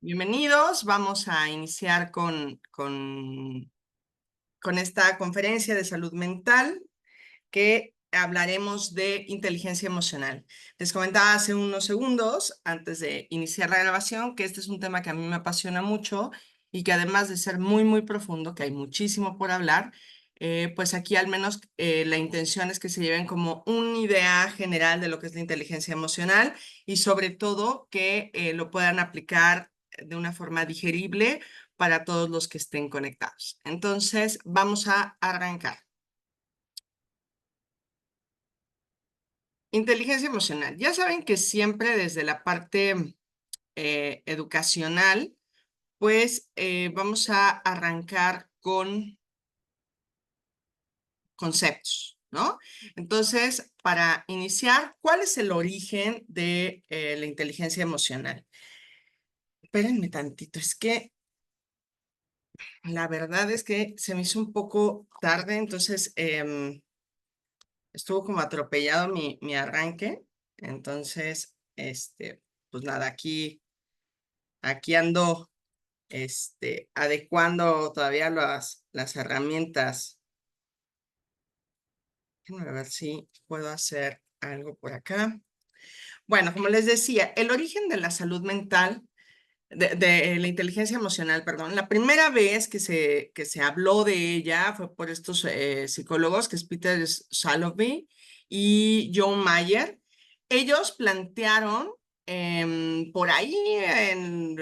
Bienvenidos, vamos a iniciar con esta conferencia de salud mental que hablaremos de inteligencia emocional. Les comentaba hace unos segundos, antes de iniciar la grabación, que este es un tema que a mí me apasiona mucho y que además de ser muy, muy profundo, que hay muchísimo por hablar, pues aquí al menos la intención es que se lleven como una idea general de lo que es la inteligencia emocional y sobre todo que lo puedan aplicar de una forma digerible para todos los que estén conectados. Entonces, vamos a arrancar. Inteligencia emocional. Ya saben que siempre desde la parte educacional, pues vamos a arrancar con conceptos, ¿no? Entonces, para iniciar, ¿cuál es el origen de la inteligencia emocional? Espérenme tantito, es que la verdad es que se me hizo un poco tarde, entonces estuvo como atropellado mi arranque, entonces, pues nada, aquí ando adecuando todavía las herramientas. Déjenme ver si puedo hacer algo por acá. Bueno, como les decía, el origen de la salud mental, de la inteligencia emocional, perdón, la primera vez que se habló de ella fue por estos psicólogos, que es Peter Salovey y John Mayer. Ellos plantearon por ahí en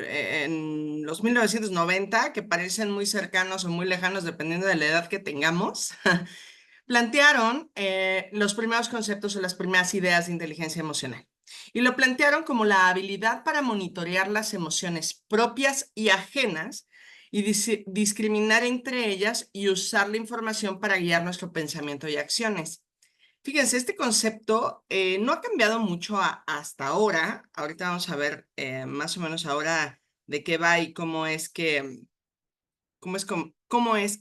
los 1990, que parecen muy cercanos o muy lejanos dependiendo de la edad que tengamos, plantearon los primeros conceptos o las primeras ideas de inteligencia emocional. Y lo plantearon como la habilidad para monitorear las emociones propias y ajenas y discriminar entre ellas y usar la información para guiar nuestro pensamiento y acciones. Fíjense, este concepto no ha cambiado mucho hasta ahora. Ahorita vamos a ver más o menos ahora de qué va y cómo es que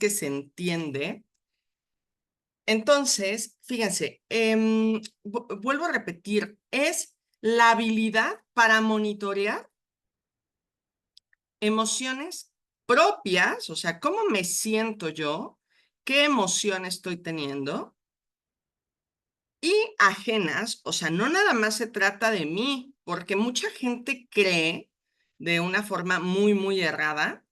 se entiende. Entonces, fíjense, vuelvo a repetir, es la habilidad para monitorear emociones propias, o sea, cómo me siento yo, qué emoción estoy teniendo, y ajenas, o sea, no nada más se trata de mí, porque mucha gente cree de una forma muy, muy errada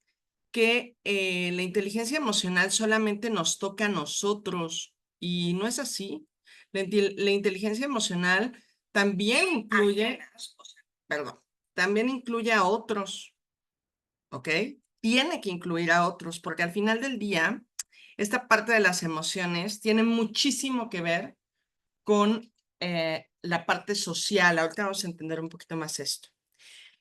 que la inteligencia emocional solamente nos toca a nosotros y no es así. La inteligencia emocional también incluye, perdón, también incluye a otros, ¿ok? Tiene que incluir a otros porque al final del día, esta parte de las emociones tiene muchísimo que ver con la parte social. Ahorita vamos a entender un poquito más esto.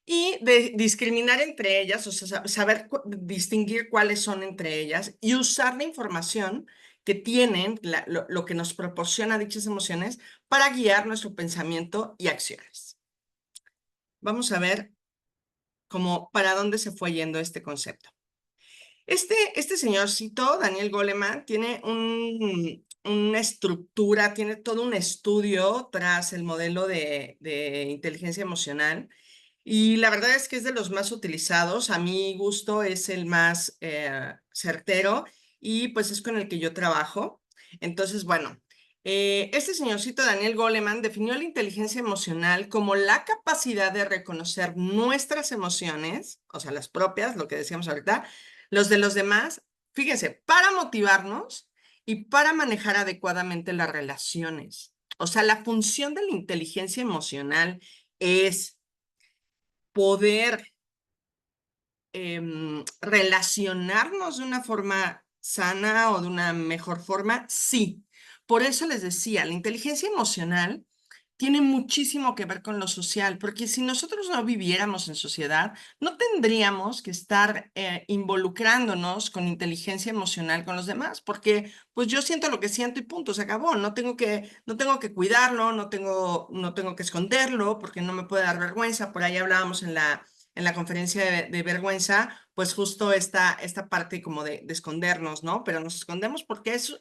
Y de discriminar entre ellas, o sea, saber distinguir cuáles son entre ellas y usar la información que tienen, lo que nos proporciona dichas emociones para guiar nuestro pensamiento y acciones. Vamos a ver cómo para dónde se fue yendo este concepto. Este señorcito, Daniel Goleman, tiene una estructura, tiene todo un estudio tras el modelo de inteligencia emocional y la verdad es que es de los más utilizados. A mi gusto es el más certero y pues es con el que yo trabajo. Entonces, bueno, este señorcito Daniel Goleman definió la inteligencia emocional como la capacidad de reconocer nuestras emociones, o sea, las propias, lo que decíamos ahorita, los de los demás, fíjense, para motivarnos y para manejar adecuadamente las relaciones. O sea, la función de la inteligencia emocional es poder relacionarnos de una forma sana o de una mejor forma, sí. Por eso les decía, la inteligencia emocional tiene muchísimo que ver con lo social, porque si nosotros no viviéramos en sociedad, no tendríamos que estar involucrándonos con inteligencia emocional con los demás, porque pues yo siento lo que siento y punto, se acabó. No tengo que cuidarlo, no tengo que esconderlo, porque no me puede dar vergüenza. Por ahí hablábamos en la conferencia de vergüenza, pues justo esta parte como de escondernos, ¿no? Pero nos escondemos porque es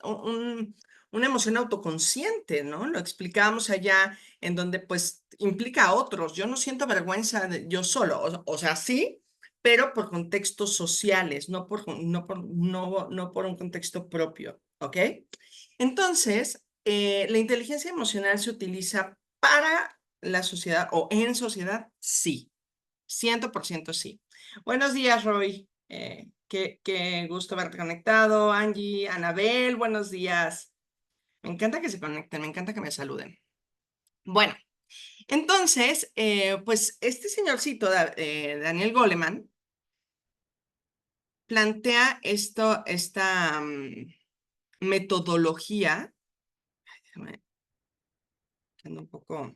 una emoción autoconsciente, ¿no? Lo explicábamos allá en donde pues implica a otros. Yo no siento vergüenza yo solo, o sea, sí, pero por contextos sociales, no por un contexto propio, ¿ok? Entonces, ¿la inteligencia emocional se utiliza para la sociedad o en sociedad? Sí, 100% sí. Buenos días, Roy. Qué gusto verte conectado. Angie, Anabel, buenos días. Me encanta que se conecten, me encanta que me saluden. Bueno, entonces, pues este señorcito, Daniel Goleman, plantea esta metodología. Déjame, ando un poco.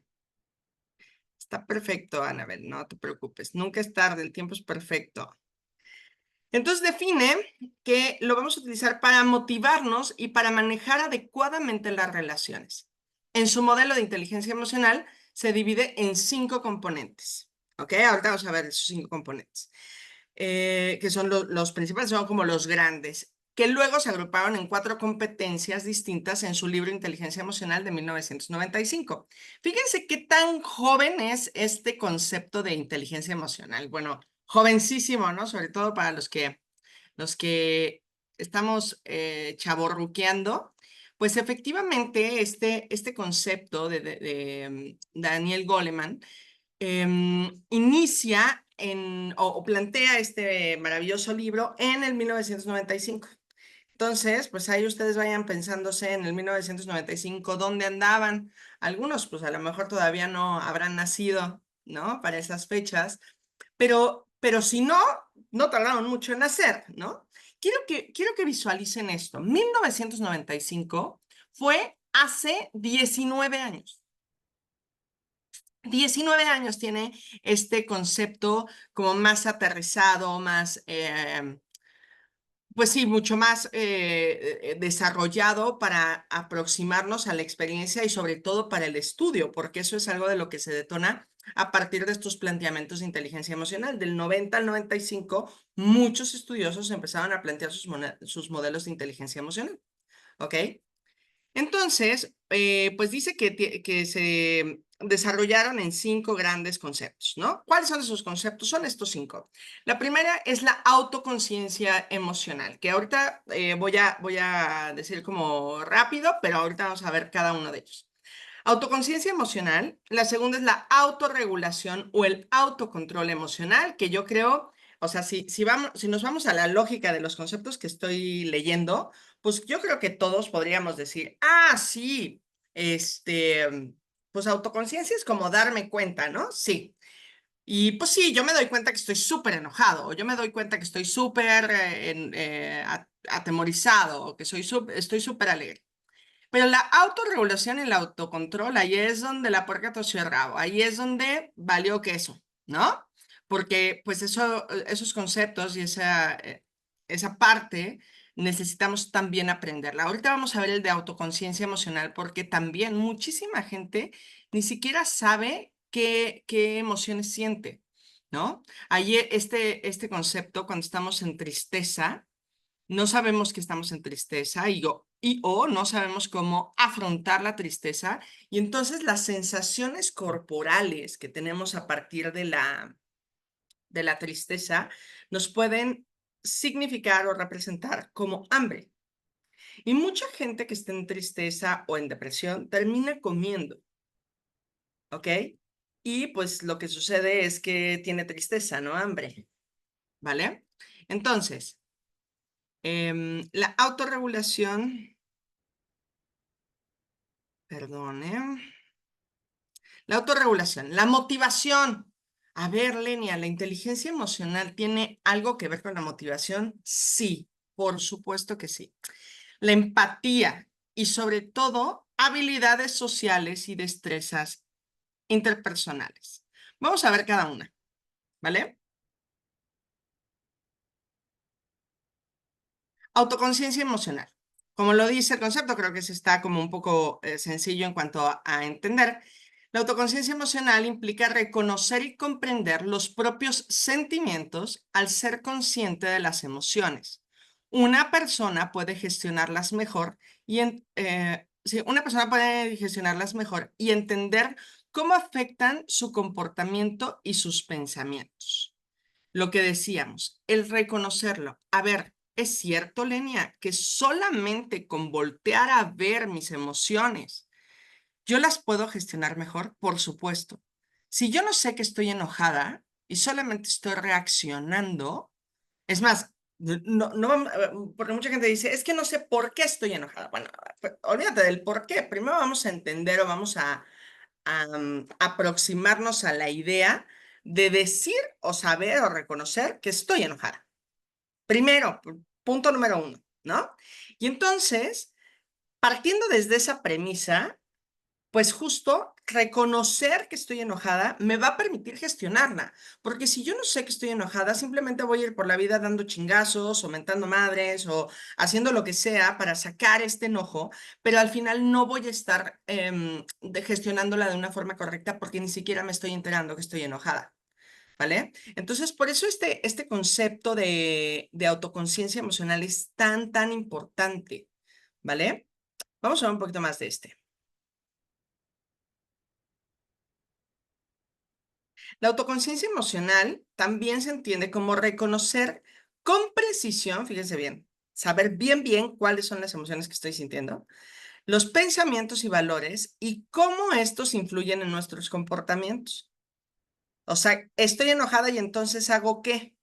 Está perfecto, Anabel, no te preocupes. Nunca es tarde, el tiempo es perfecto. Entonces define que lo vamos a utilizar para motivarnos y para manejar adecuadamente las relaciones. En su modelo de inteligencia emocional se divide en 5 componentes. ¿Ok? Ahorita vamos a ver esos 5 componentes. Que son los principales, son como los grandes, que luego se agruparon en 4 competencias distintas en su libro Inteligencia Emocional de 1995. Fíjense qué tan joven es este concepto de inteligencia emocional. Bueno, jovencísimo, ¿no? Sobre todo para los que estamos chavorruqueando. Pues efectivamente, este concepto de Daniel Goleman inicia o plantea este maravilloso libro en el 1995. Entonces, pues ahí ustedes vayan pensándose en el 1995, ¿dónde andaban? Algunos, pues a lo mejor todavía no habrán nacido, ¿no? Para esas fechas, pero si no, no tardaron mucho en nacer, ¿no? Quiero que visualicen esto. 1995 fue hace 19 años. 19 años tiene este concepto como más aterrizado, más, pues sí, mucho más desarrollado para aproximarnos a la experiencia y sobre todo para el estudio, porque eso es algo de lo que se detona a partir de estos planteamientos de inteligencia emocional. Del 90 al 95, muchos estudiosos empezaron a plantear sus modelos de inteligencia emocional, ¿ok? Entonces, pues dice que se desarrollaron en 5 grandes conceptos, ¿no? ¿Cuáles son esos conceptos? Son estos 5. La primera es la autoconciencia emocional, que ahorita voy a decir como rápido, pero ahorita vamos a ver cada uno de ellos. Autoconciencia emocional. La segunda es la autorregulación o el autocontrol emocional, que yo creo, o sea, si nos vamos a la lógica de los conceptos que estoy leyendo, pues yo creo que todos podríamos decir, sí, pues autoconciencia es como darme cuenta, ¿no? Sí. Y pues sí, yo me doy cuenta que estoy súper enojado, o yo me doy cuenta que estoy súper atemorizado, o que estoy súper alegre. Pero la autorregulación y el autocontrol, ahí es donde la puerca torció el rabo, ahí es donde valió queso, ¿no? Porque pues esos conceptos y esa parte necesitamos también aprenderla. Ahorita vamos a ver el de autoconciencia emocional porque también muchísima gente ni siquiera sabe qué emociones siente, ¿no? Ahí este concepto, cuando estamos en tristeza, no sabemos que estamos en tristeza o no sabemos cómo afrontar la tristeza y entonces las sensaciones corporales que tenemos a partir de la tristeza nos pueden significar o representar como hambre. Y mucha gente que está en tristeza o en depresión termina comiendo, ¿ok? Y pues lo que sucede es que tiene tristeza, no hambre, ¿vale? Entonces, la autorregulación. Perdón, ¿eh? La autorregulación, la motivación. A ver, Lenia, ¿la inteligencia emocional tiene algo que ver con la motivación? Sí, por supuesto que sí. La empatía y sobre todo habilidades sociales y destrezas interpersonales. Vamos a ver cada una, ¿vale? Autoconciencia emocional. Como lo dice el concepto, creo que se está como un poco sencillo en cuanto a entender. La autoconciencia emocional implica reconocer y comprender los propios sentimientos al ser consciente de las emociones. Una persona puede gestionarlas mejor sí, una persona puede gestionarlas mejor y entender cómo afectan su comportamiento y sus pensamientos. lo que decíamos, el reconocerlo. A ver, es cierto, Lenia, que solamente con voltear a ver mis emociones, yo las puedo gestionar mejor, por supuesto. Si yo no sé que estoy enojada y solamente estoy reaccionando, es más, porque mucha gente dice, es que no sé por qué estoy enojada. Bueno, pues, olvídate del por qué. Primero vamos a entender o vamos a aproximarnos a la idea de decir o saber o reconocer que estoy enojada. Primero, punto número uno, ¿no? Y entonces, partiendo desde esa premisa, pues justo reconocer que estoy enojada me va a permitir gestionarla, porque si yo no sé que estoy enojada, simplemente voy a ir por la vida dando chingazos o mentando madres o haciendo lo que sea para sacar este enojo, pero al final no voy a estar gestionándola de una forma correcta porque ni siquiera me estoy enterando que estoy enojada. ¿Vale? Entonces, por eso este concepto de autoconciencia emocional es tan, tan importante. ¿Vale? Vamos a ver un poquito más de este. La autoconciencia emocional también se entiende como reconocer con precisión, fíjense bien, saber bien, bien cuáles son las emociones que estoy sintiendo, los pensamientos y valores y cómo estos influyen en nuestros comportamientos. O sea, estoy enojada y entonces ¿hago qué?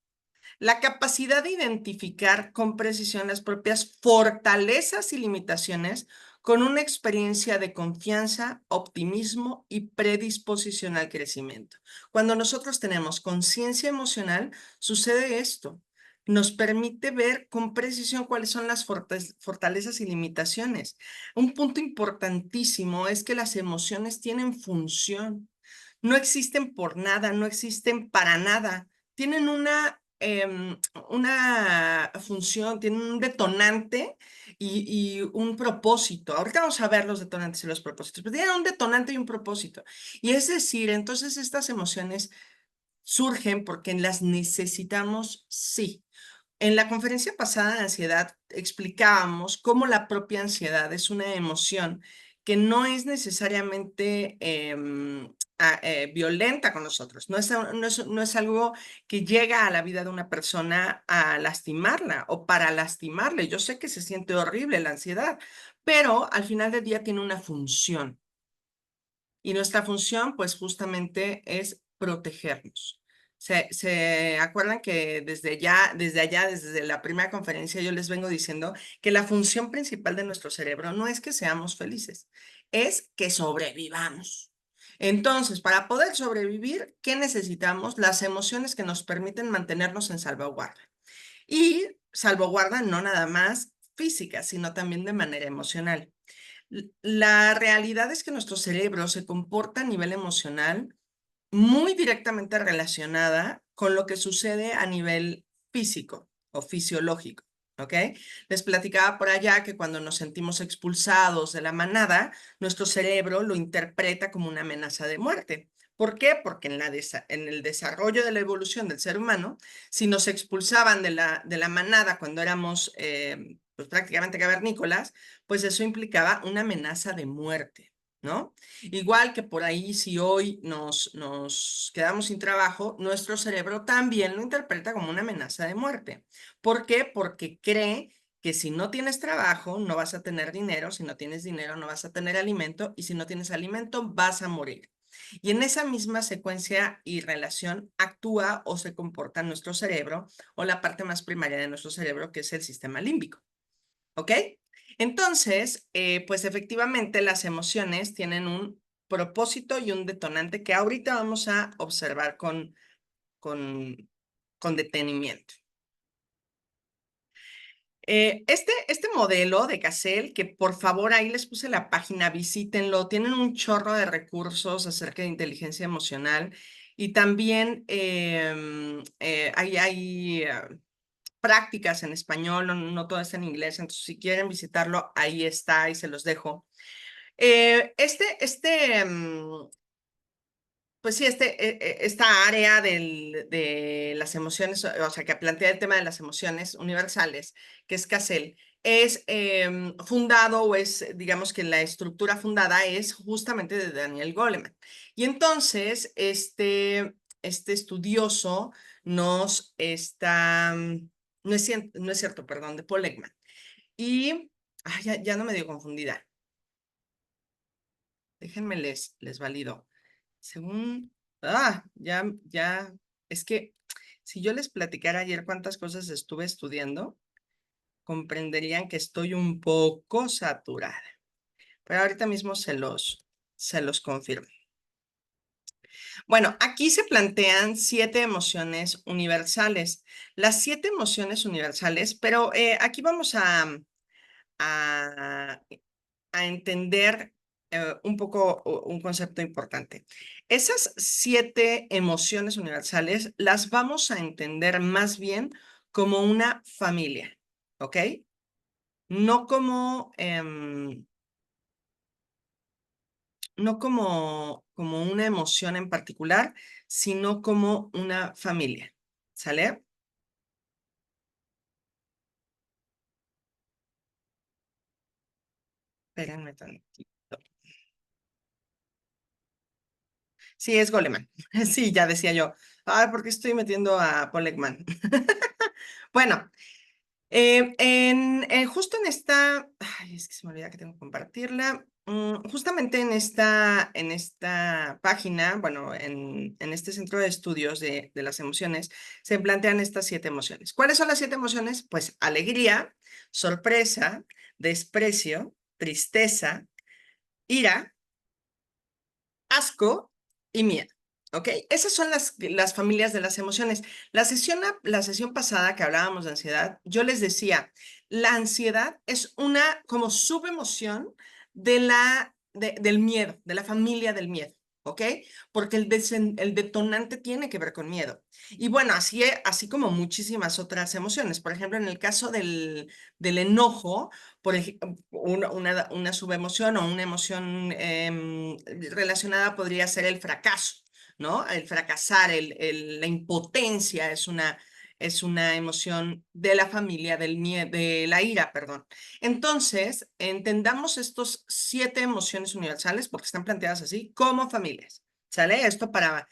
La capacidad de identificar con precisión las propias fortalezas y limitaciones con una experiencia de confianza, optimismo y predisposición al crecimiento. Cuando nosotros tenemos conciencia emocional, sucede esto. Nos permite ver con precisión cuáles son las fortalezas y limitaciones. Un punto importantísimo es que las emociones tienen función. No existen por nada, no existen para nada. Tienen una función, tienen un detonante y un propósito. Ahorita vamos a ver los detonantes y los propósitos, pero tienen un detonante y un propósito. Y es decir, entonces estas emociones surgen porque las necesitamos, sí. En la conferencia pasada de ansiedad explicábamos cómo la propia ansiedad es una emoción que no es necesariamente violenta con nosotros, no es algo que llega a la vida de una persona a lastimarla o para lastimarle. Yo sé que se siente horrible la ansiedad, pero al final del día tiene una función. Y nuestra función, pues justamente es protegernos. ¿Se acuerdan que desde la primera conferencia yo les vengo diciendo que la función principal de nuestro cerebro no es que seamos felices, es que sobrevivamos? Entonces, para poder sobrevivir, ¿qué necesitamos? Las emociones que nos permiten mantenernos en salvaguarda. Y salvaguarda no nada más física, sino también de manera emocional. La realidad es que nuestro cerebro se comporta a nivel emocional muy directamente relacionada con lo que sucede a nivel físico o fisiológico, ¿ok? Les platicaba por allá que cuando nos sentimos expulsados de la manada, nuestro cerebro lo interpreta como una amenaza de muerte. ¿Por qué? Porque en el desarrollo de la evolución del ser humano, si nos expulsaban de la manada cuando éramos pues prácticamente cavernícolas, pues eso implicaba una amenaza de muerte, ¿no? Igual que por ahí, si hoy nos quedamos sin trabajo, nuestro cerebro también lo interpreta como una amenaza de muerte. ¿Por qué? Porque cree que si no tienes trabajo, no vas a tener dinero, si no tienes dinero, no vas a tener alimento, y si no tienes alimento, vas a morir. Y en esa misma secuencia y relación actúa o se comporta nuestro cerebro o la parte más primaria de nuestro cerebro, que es el sistema límbico. ¿Ok? Entonces, pues efectivamente las emociones tienen un propósito y un detonante que ahorita vamos a observar con, con detenimiento. Este modelo de Cassel, que por favor ahí les puse la página, visítenlo, tienen un chorro de recursos acerca de inteligencia emocional y también hay prácticas en español, no todo está en inglés, entonces si quieren visitarlo, ahí está y se los dejo. Pues sí, esta área de las emociones, o sea, que plantea el tema de las emociones universales, que es Cassel, es fundado o es, digamos que la estructura fundada es justamente de Daniel Goleman. Y entonces, este estudioso nos está, no es cierto, perdón, de Paul Ekman. Y ya no me dio confundida. Déjenme les valido. Según, es que si yo les platicara ayer cuántas cosas estuve estudiando, comprenderían que estoy un poco saturada. Pero ahorita mismo se los confirmo. Bueno, aquí se plantean 7 emociones universales. Las 7 emociones universales, pero aquí vamos a, a entender un poco un concepto importante. Esas 7 emociones universales las vamos a entender más bien como una familia, ¿ok? No como, no como una emoción en particular, sino como una familia, ¿sale? Espérenme tantito. Sí, es Goleman. Sí, ya decía yo. Ay, ¿por qué estoy metiendo a Paul Ekman? Bueno, justo en esta, ay, es que se me olvida que tengo que compartirla. Justamente en esta página, bueno, en este centro de estudios de las emociones, se plantean estas 7 emociones. ¿Cuáles son las 7 emociones? Pues alegría, sorpresa, desprecio, tristeza, ira, asco y miedo. ¿Ok? Esas son las familias de las emociones. La sesión pasada que hablábamos de ansiedad, yo les decía, la ansiedad es una como subemoción del miedo, de la familia del miedo. ¿Ok? Porque el detonante tiene que ver con miedo. Y bueno, así como muchísimas otras emociones. Por ejemplo, en el caso del enojo, una subemoción o una emoción relacionada podría ser el fracaso, ¿no? El fracasar, la impotencia es una emoción de la familia del miedo, de la ira, perdón. Entonces, entendamos estos 7 emociones universales, porque están planteadas así, como familias, ¿sale? Esto para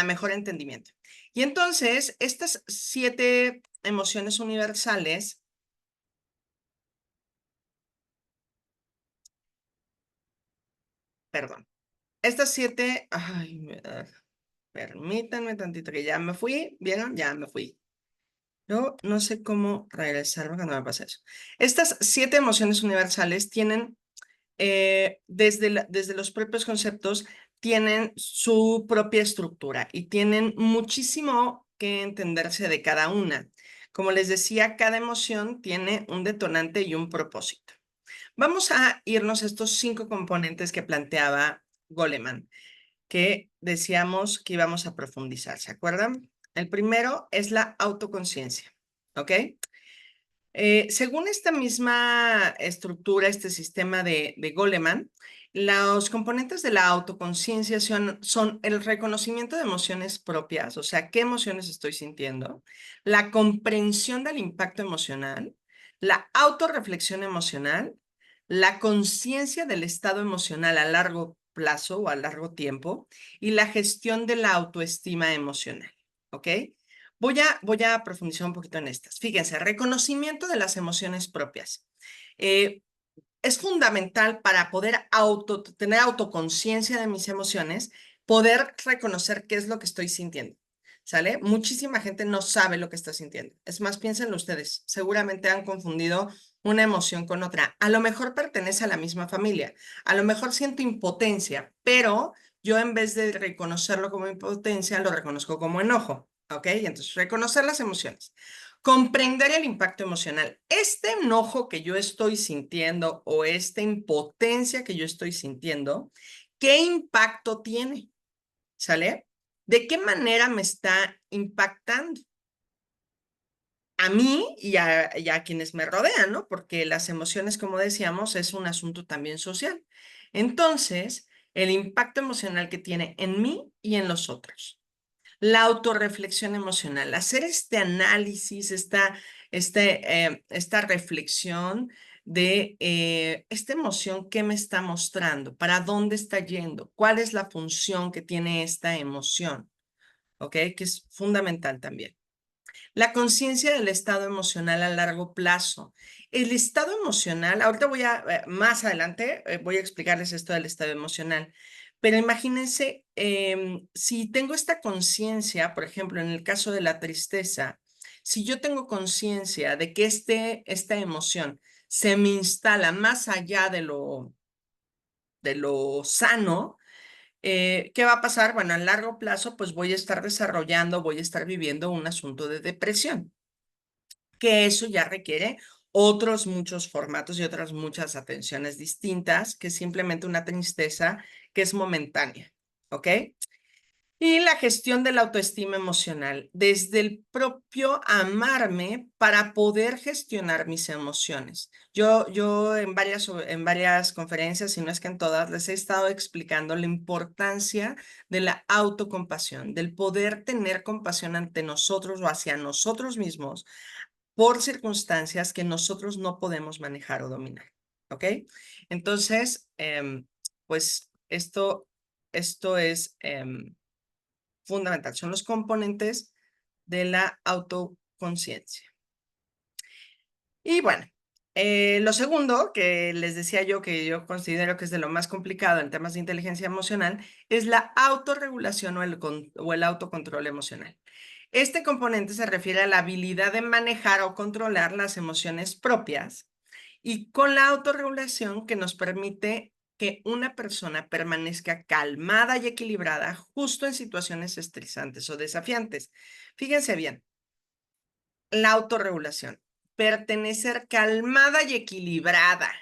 mejor entendimiento. Y entonces, estas 7 emociones universales, perdón, estas 7, permítanme tantito que ya me fui, ¿vieron? Ya me fui. Yo no sé cómo regresarme cuando me pasa eso. Estas 7 emociones universales tienen, desde los propios conceptos, tienen su propia estructura y tienen muchísimo que entenderse de cada una. Como les decía, cada emoción tiene un detonante y un propósito. Vamos a irnos a estos 5 componentes que planteaba Goleman, que decíamos que íbamos a profundizar, ¿se acuerdan? El primero es la autoconciencia, ¿ok? Según esta misma estructura, este sistema de Goleman, los componentes de la autoconciencia son el reconocimiento de emociones propias, o sea, qué emociones estoy sintiendo, la comprensión del impacto emocional, la autorreflexión emocional, la conciencia del estado emocional a largo plazo o a largo tiempo y la gestión de la autoestima emocional, ¿ok? Voy a profundizar un poquito en estas. Fíjense, reconocimiento de las emociones propias. Eh, es fundamental para poder tener autoconciencia de mis emociones, poder reconocer qué es lo que estoy sintiendo. ¿Sale? Muchísima gente no sabe lo que está sintiendo. Es más, piénsenlo ustedes. Seguramente han confundido una emoción con otra. A lo mejor pertenece a la misma familia. A lo mejor siento impotencia, pero yo en vez de reconocerlo como impotencia, lo reconozco como enojo. ¿Ok? Entonces, reconocer las emociones. Comprender el impacto emocional. Este enojo que yo estoy sintiendo o esta impotencia que yo estoy sintiendo, ¿qué impacto tiene? ¿Sale? ¿De qué manera me está impactando? A mí y a quienes me rodean, ¿no? Porque las emociones, como decíamos, es un asunto también social. Entonces, el impacto emocional que tiene en mí y en los otros. La autorreflexión emocional, hacer este análisis, esta reflexión de esta emoción, qué me está mostrando, para dónde está yendo, cuál es la función que tiene esta emoción. ¿ok? Que es fundamental también. La conciencia del estado emocional a largo plazo. El estado emocional, ahorita más adelante, voy a explicarles esto del estado emocional, pero imagínense, si tengo esta conciencia, por ejemplo, en el caso de la tristeza, si yo tengo conciencia de que esta emoción se me instala más allá de lo sano, ¿qué va a pasar? Bueno, a largo plazo, pues voy a estar desarrollando, voy a estar viviendo un asunto de depresión, que eso ya requiere otros muchos formatos y otras muchas atenciones distintas que simplemente una tristeza que es momentánea, ¿ok? Y la gestión de la autoestima emocional, desde el propio amarme para poder gestionar mis emociones. Yo en varias conferencias, si no es que en todas, les he estado explicando la importancia de la autocompasión, del poder tener compasión ante nosotros o hacia nosotros mismos por circunstancias que nosotros no podemos manejar o dominar, ¿ok? Entonces, pues esto es fundamental, son los componentes de la autoconciencia. Y bueno, lo segundo que les decía yo, que yo considero que es de lo más complicado en temas de inteligencia emocional, es la autorregulación o el autocontrol emocional. Este componente se refiere a la habilidad de manejar o controlar las emociones propias y con la autorregulación que nos permite que una persona permanezca calmada y equilibrada justo en situaciones estresantes o desafiantes. Fíjense bien, la autorregulación, pertenecer calmada y equilibrada,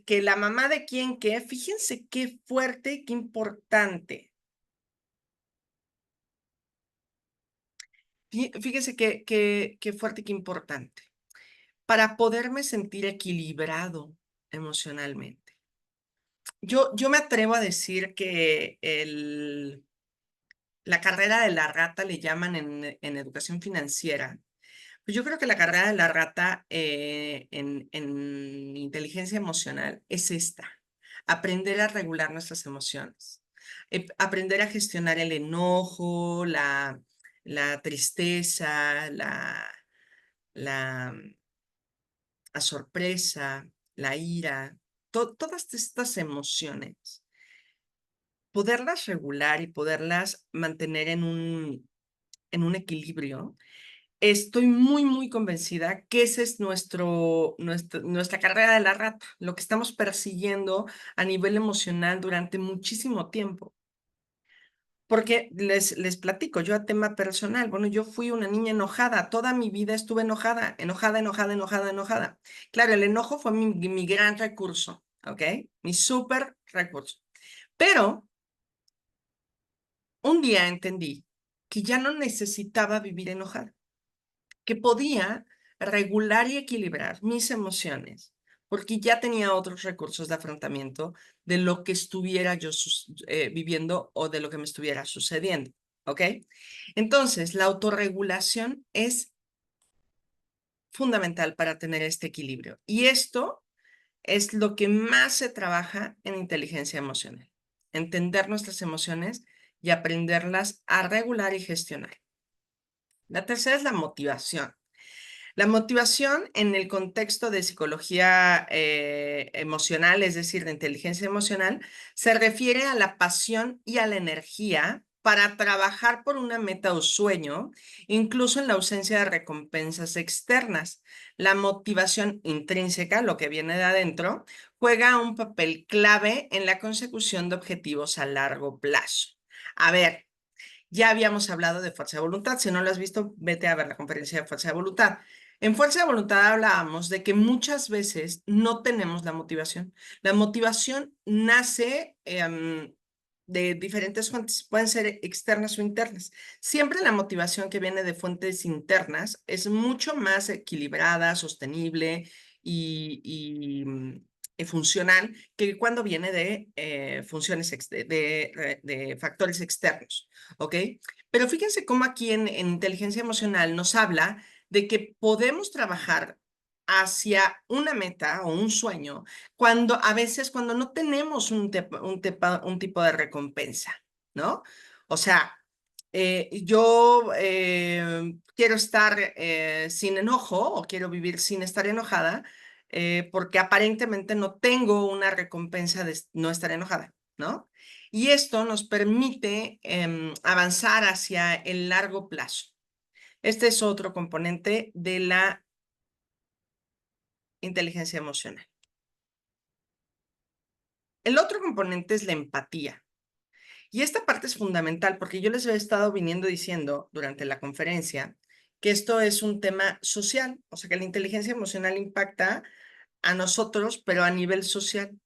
que la mamá de quién qué, fíjense qué fuerte y qué importante. Fíjense qué fuerte y qué importante. Para poderme sentir equilibrado emocionalmente. Yo me atrevo a decir que la carrera de la rata le llaman en educación financiera. Pues yo creo que la carrera de la rata en inteligencia emocional es esta, aprender a regular nuestras emociones, aprender a gestionar el enojo, la tristeza, la, la sorpresa, la ira, todas estas emociones, poderlas regular y poderlas mantener en un equilibrio. Estoy muy, muy convencida que esa es nuestra carrera de la rata, lo que estamos persiguiendo a nivel emocional durante muchísimo tiempo. Porque les platico, yo a tema personal, bueno, yo fui una niña enojada, toda mi vida estuve enojada, enojada, enojada, enojada, enojada. Claro, el enojo fue mi gran recurso, ¿ok? Mi súper recurso. Pero un día entendí que ya no necesitaba vivir enojada, que podía regular y equilibrar mis emociones, porque ya tenía otros recursos de afrontamiento de lo que estuviera yo viviendo o de lo que me estuviera sucediendo, ¿ok? Entonces, la autorregulación es fundamental para tener este equilibrio. Y esto es lo que más se trabaja en inteligencia emocional, entender nuestras emociones y aprenderlas a regular y gestionar. La tercera es la motivación. La motivación en el contexto de psicología emocional, es decir, de inteligencia emocional, se refiere a la pasión y a la energía para trabajar por una meta o sueño, incluso en la ausencia de recompensas externas. La motivación intrínseca, lo que viene de adentro, juega un papel clave en la consecución de objetivos a largo plazo. A ver, ya habíamos hablado de fuerza de voluntad. Si no lo has visto, vete a ver la conferencia de fuerza de voluntad. En fuerza de voluntad hablábamos de que muchas veces no tenemos la motivación. La motivación nace de diferentes fuentes, pueden ser externas o internas. Siempre la motivación que viene de fuentes internas es mucho más equilibrada, sostenible y funcional que cuando viene de funciones de factores externos. ¿Ok? Pero fíjense cómo aquí en inteligencia emocional nos habla de que podemos trabajar hacia una meta o un sueño cuando a veces cuando no tenemos un tipo de recompensa, ¿no? O sea, Yo quiero estar sin enojo o quiero vivir sin estar enojada porque aparentemente no tengo una recompensa de no estar enojada, ¿no? Y esto nos permite avanzar hacia el largo plazo. Este es otro componente de la inteligencia emocional. El otro componente es la empatía. Y esta parte es fundamental porque yo les he estado viniendo diciendo durante la conferencia que esto es un tema social, o sea que la inteligencia emocional impacta a nosotros, pero a nivel social.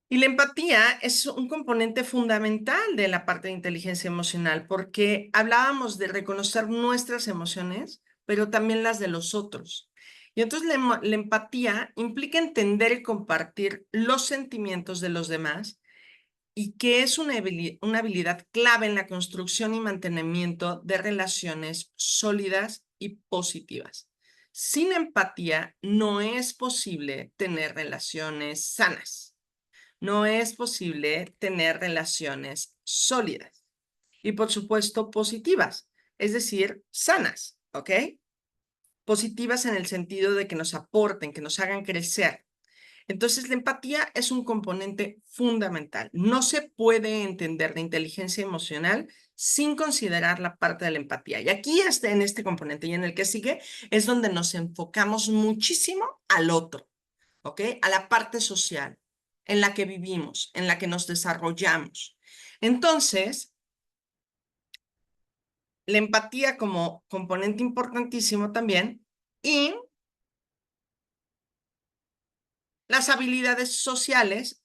Y la empatía es un componente fundamental de la parte de inteligencia emocional porque hablábamos de reconocer nuestras emociones, pero también las de los otros. Y entonces la empatía implica entender y compartir los sentimientos de los demás y que es una habilidad clave en la construcción y mantenimiento de relaciones sólidas y positivas. Sin empatía no es posible tener relaciones sanas, no es posible tener relaciones sólidas y por supuesto positivas, es decir, sanas, ¿ok? Positivas en el sentido de que nos aporten, que nos hagan crecer. Entonces, la empatía es un componente fundamental. No se puede entender la inteligencia emocional sin considerar la parte de la empatía. Y aquí en este componente y en el que sigue es donde nos enfocamos muchísimo al otro, ¿ok? A la parte social, en la que vivimos, en la que nos desarrollamos. Entonces, la empatía como componente importantísimo también y las habilidades sociales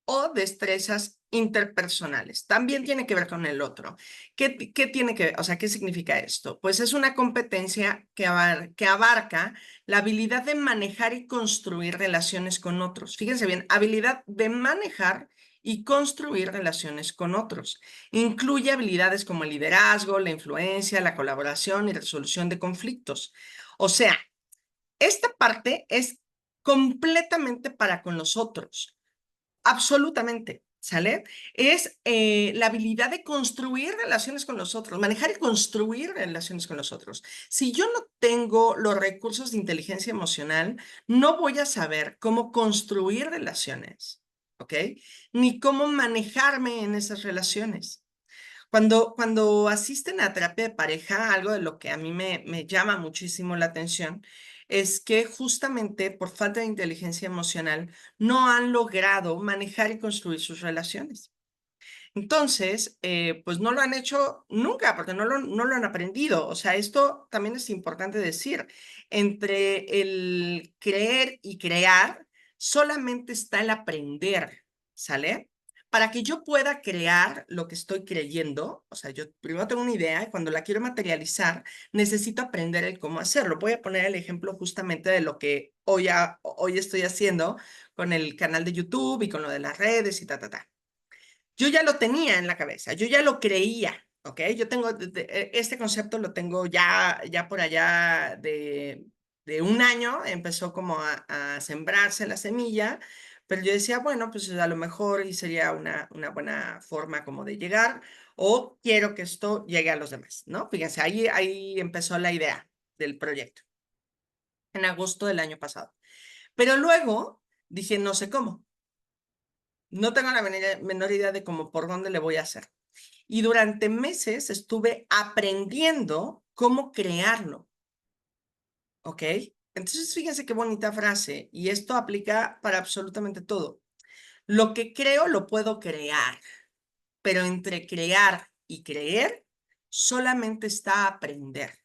o destrezas interpersonales. También tiene que ver con el otro. ¿Qué tiene que ver? O sea, ¿qué significa esto? Pues es una competencia que abarca la habilidad de manejar y construir relaciones con otros. Fíjense bien, habilidad de manejar y construir relaciones con otros. Incluye habilidades como el liderazgo, la influencia, la colaboración y resolución de conflictos. O sea, esta parte es completamente para con los otros. Absolutamente, ¿sale? Es la habilidad de construir relaciones con los otros, manejar y construir relaciones con los otros. Si yo no tengo los recursos de inteligencia emocional, no voy a saber cómo construir relaciones, ¿ok? Ni cómo manejarme en esas relaciones. Cuando asisten a terapia de pareja, algo de lo que a mí me llama muchísimo la atención es que justamente por falta de inteligencia emocional no han logrado manejar y construir sus relaciones. Entonces, pues no lo han hecho nunca porque no lo han aprendido. O sea, esto también es importante decir. Entre el creer y crear, solamente está el aprender, ¿sale? Para que yo pueda crear lo que estoy creyendo, o sea, yo primero tengo una idea y cuando la quiero materializar, necesito aprender el cómo hacerlo. Voy a poner el ejemplo justamente de lo que hoy estoy haciendo con el canal de YouTube y con lo de las redes y ta, ta, ta. Yo ya lo tenía en la cabeza, yo ya lo creía, ¿ok? Yo tengo, este concepto lo tengo ya por allá de un año, empezó como a sembrarse la semilla, pero yo decía, bueno, pues a lo mejor y sería una buena forma como de llegar, o quiero que esto llegue a los demás, ¿no? Fíjense, ahí empezó la idea del proyecto, en agosto del año pasado. Pero luego dije, no sé cómo, no tengo la menor idea de cómo, por dónde le voy a hacer. Y durante meses estuve aprendiendo cómo crearlo, ¿ok? Entonces, fíjense qué bonita frase, y esto aplica para absolutamente todo. Lo que creo lo puedo crear, pero entre crear y creer solamente está aprender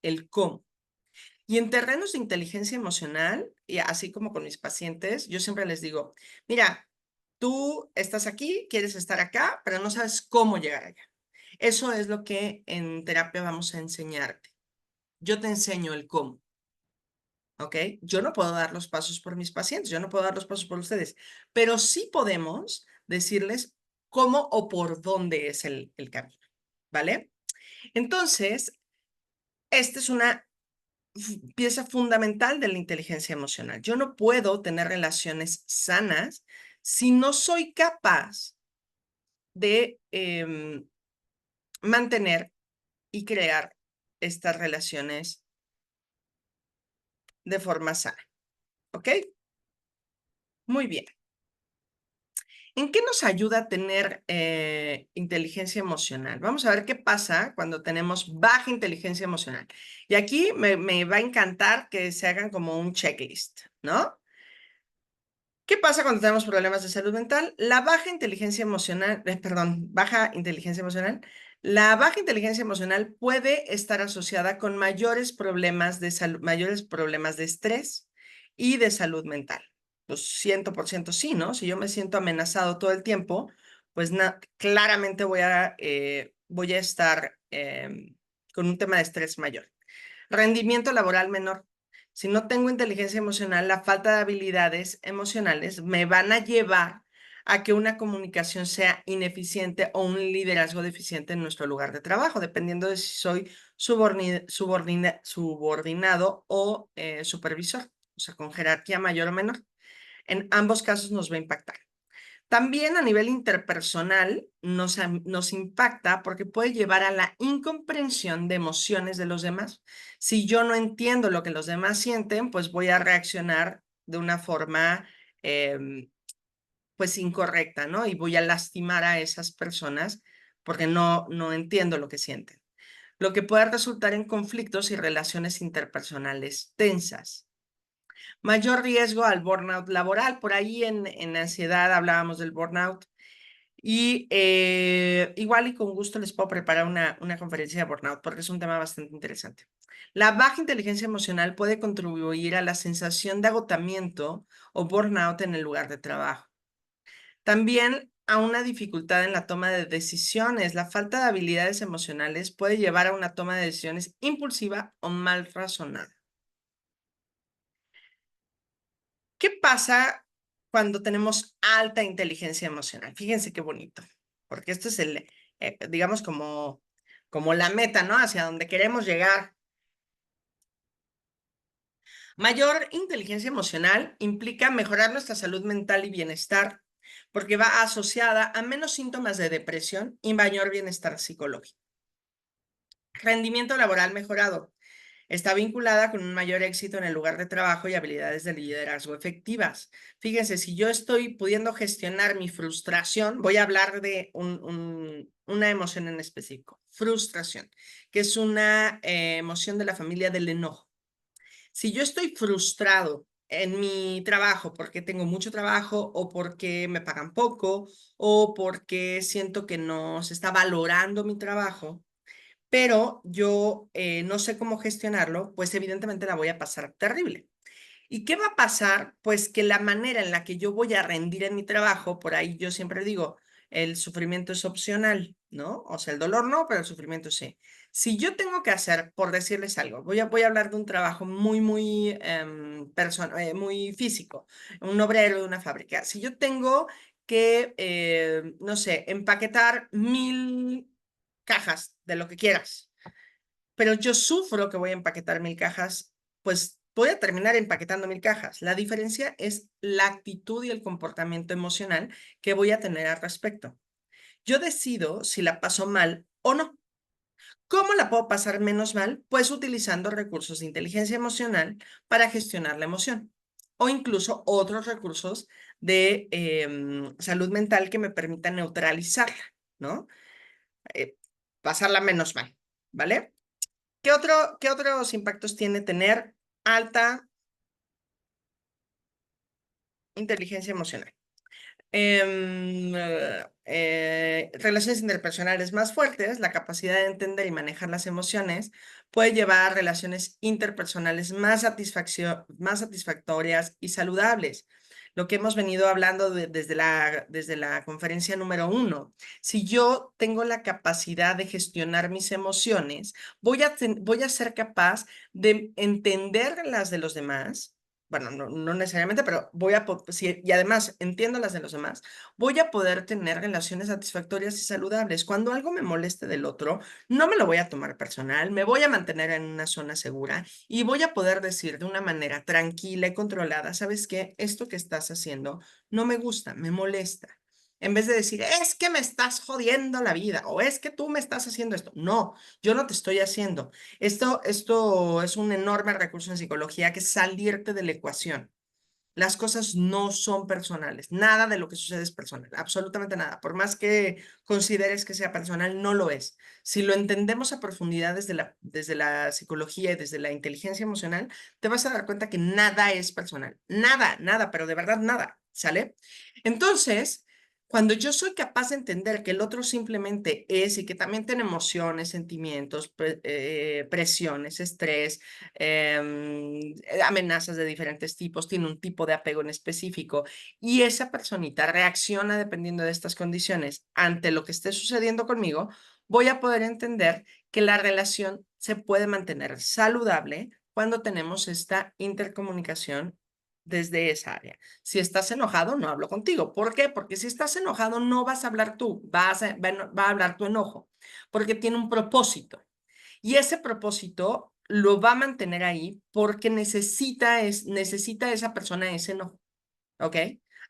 el cómo. Y en terrenos de inteligencia emocional, y así como con mis pacientes, yo siempre les digo, mira, tú estás aquí, quieres estar acá, pero no sabes cómo llegar allá. Eso es lo que en terapia vamos a enseñarte. Yo te enseño el cómo, ¿ok? Yo no puedo dar los pasos por mis pacientes, yo no puedo dar los pasos por ustedes, pero sí podemos decirles cómo o por dónde es el camino, ¿vale? Entonces, esta es una pieza fundamental de la inteligencia emocional. Yo no puedo tener relaciones sanas si no soy capaz de mantener y crear estas relaciones de forma sana. ¿Ok? Muy bien. ¿En qué nos ayuda a tener inteligencia emocional? Vamos a ver qué pasa cuando tenemos baja inteligencia emocional. Y aquí me va a encantar que se hagan como un checklist, ¿no? ¿Qué pasa cuando tenemos problemas de salud mental? La baja inteligencia emocional, baja inteligencia emocional. La baja inteligencia emocional puede estar asociada con mayores problemas de salud, mayores problemas de estrés y de salud mental. Pues 100% sí, ¿no? Si yo me siento amenazado todo el tiempo, pues claramente voy a estar con un tema de estrés mayor. Rendimiento laboral menor. Si no tengo inteligencia emocional, la falta de habilidades emocionales me van a llevar a que una comunicación sea ineficiente o un liderazgo deficiente en nuestro lugar de trabajo, dependiendo de si soy subordinado o supervisor, o sea, con jerarquía mayor o menor. En ambos casos nos va a impactar. También a nivel interpersonal nos impacta porque puede llevar a la incomprensión de emociones de los demás. Si yo no entiendo lo que los demás sienten, pues voy a reaccionar de una forma pues incorrecta, ¿no? Y voy a lastimar a esas personas porque no entiendo lo que sienten. Lo que puede resultar en conflictos y relaciones interpersonales tensas. Mayor riesgo al burnout laboral. Por ahí en ansiedad hablábamos del burnout. Y igual y con gusto les puedo preparar una conferencia de burnout porque es un tema bastante interesante. La baja inteligencia emocional puede contribuir a la sensación de agotamiento o burnout en el lugar de trabajo. También a una dificultad en la toma de decisiones. La falta de habilidades emocionales puede llevar a una toma de decisiones impulsiva o mal razonada. ¿Qué pasa cuando tenemos alta inteligencia emocional? Fíjense qué bonito, porque esto es digamos, como la meta, ¿no? Hacia donde queremos llegar. Mayor inteligencia emocional implica mejorar nuestra salud mental y bienestar, porque va asociada a menos síntomas de depresión y mayor bienestar psicológico. Rendimiento laboral mejorado. Está vinculada con un mayor éxito en el lugar de trabajo y habilidades de liderazgo efectivas. Fíjense, si yo estoy pudiendo gestionar mi frustración, voy a hablar de una emoción en específico, frustración, que es una emoción de la familia del enojo. Si yo estoy frustrado en mi trabajo porque tengo mucho trabajo o porque me pagan poco o porque siento que no se está valorando mi trabajo, pero yo no sé cómo gestionarlo, pues evidentemente la voy a pasar terrible. ¿Y qué va a pasar? Pues que la manera en la que yo voy a rendir en mi trabajo, por ahí yo siempre digo, el sufrimiento es opcional, ¿no? O sea, el dolor no, pero el sufrimiento sí. Si yo tengo que hacer, por decirles algo, voy a hablar de un trabajo muy físico, un obrero de una fábrica. Si yo tengo que, no sé, empaquetar 1000 cajas de lo que quieras, pero yo sufro que voy a empaquetar 1000 cajas, pues voy a terminar empaquetando 1000 cajas. La diferencia es la actitud y el comportamiento emocional que voy a tener al respecto. Yo decido si la paso mal o no. ¿Cómo la puedo pasar menos mal? Pues utilizando recursos de inteligencia emocional para gestionar la emoción o incluso otros recursos de salud mental que me permitan neutralizarla, ¿no? Eh, pasarla menos mal, ¿vale? ¿Qué otros impactos tiene tener alta inteligencia emocional? Relaciones interpersonales más fuertes, la capacidad de entender y manejar las emociones puede llevar a relaciones interpersonales más satisfactorias y saludables. Lo que hemos venido hablando desde la conferencia número 1. Si yo tengo la capacidad de gestionar mis emociones, voy a ser capaz de entender las de los demás. Bueno, no necesariamente, pero y además entiendo las de los demás, voy a poder tener relaciones satisfactorias y saludables. Cuando algo me moleste del otro, no me lo voy a tomar personal, me voy a mantener en una zona segura y voy a poder decir de una manera tranquila y controlada, ¿sabes qué? Esto que estás haciendo no me gusta, me molesta. En vez de decir, es que me estás jodiendo la vida o es que tú me estás haciendo esto. No, yo no te estoy haciendo. Esto es un enorme recurso en psicología, que es salirte de la ecuación. Las cosas no son personales. Nada de lo que sucede es personal. Absolutamente nada. Por más que consideres que sea personal, no lo es. Si lo entendemos a profundidad desde la psicología y desde la inteligencia emocional, te vas a dar cuenta que nada es personal. Nada, nada, pero de verdad nada. ¿Sale? Entonces, cuando yo soy capaz de entender que el otro simplemente es y que también tiene emociones, sentimientos, presiones, estrés, amenazas de diferentes tipos, tiene un tipo de apego en específico y esa personita reacciona dependiendo de estas condiciones ante lo que esté sucediendo conmigo, voy a poder entender que la relación se puede mantener saludable cuando tenemos esta intercomunicación desde esa área. Si estás enojado, no hablo contigo. ¿Por qué? Porque si estás enojado, no vas a hablar tú, va a hablar tu enojo, porque tiene un propósito. Y ese propósito lo va a mantener ahí porque necesita esa persona ese enojo, ¿ok?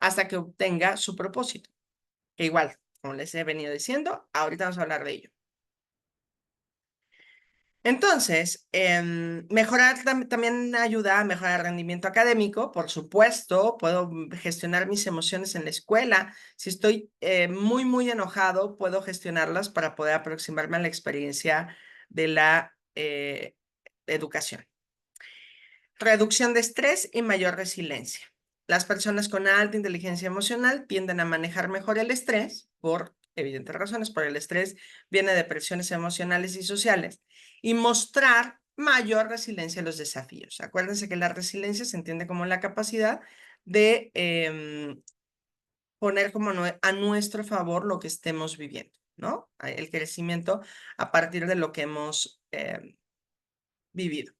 Hasta que obtenga su propósito. Que igual, como les he venido diciendo, ahorita vamos a hablar de ello. Entonces, mejorar también ayuda a mejorar el rendimiento académico, por supuesto, puedo gestionar mis emociones en la escuela. Si estoy muy, muy enojado, puedo gestionarlas para poder aproximarme a la experiencia de la educación. Reducción de estrés y mayor resiliencia. Las personas con alta inteligencia emocional tienden a manejar mejor el estrés por evidentes razones. Por el estrés viene de presiones emocionales y sociales y mostrar mayor resiliencia a los desafíos. Acuérdense que la resiliencia se entiende como la capacidad de poner como a nuestro favor lo que estemos viviendo, ¿no? El crecimiento a partir de lo que hemos vivido.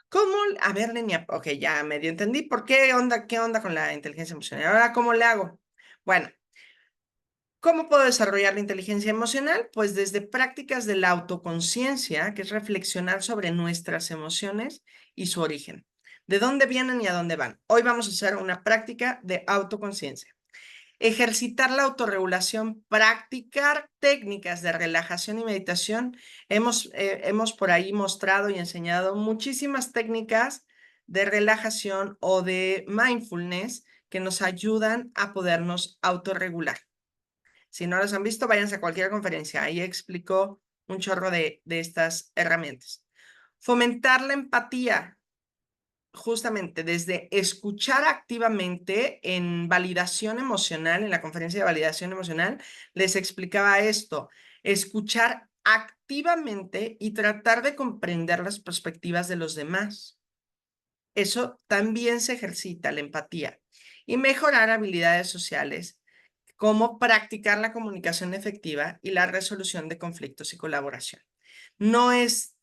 ¿Cómo? A ver, Lenia, ok, ya medio entendí. ¿Qué onda con la inteligencia emocional? Ahora, ¿cómo le hago? Bueno, ¿cómo puedo desarrollar la inteligencia emocional? Pues desde prácticas de la autoconciencia, que es reflexionar sobre nuestras emociones y su origen. ¿De dónde vienen y a dónde van? Hoy vamos a hacer una práctica de autoconciencia. Ejercitar la autorregulación, practicar técnicas de relajación y meditación. Hemos por ahí mostrado y enseñado muchísimas técnicas de relajación o de mindfulness que nos ayudan a podernos autorregular. Si no las han visto, váyanse a cualquier conferencia. Ahí explico un chorro de estas herramientas. Fomentar la empatía, justamente desde escuchar activamente en validación emocional, en la conferencia de validación emocional, les explicaba esto, escuchar activamente y tratar de comprender las perspectivas de los demás. Eso también se ejercita, la empatía. Y mejorar habilidades sociales, como practicar la comunicación efectiva y la resolución de conflictos y colaboración. No es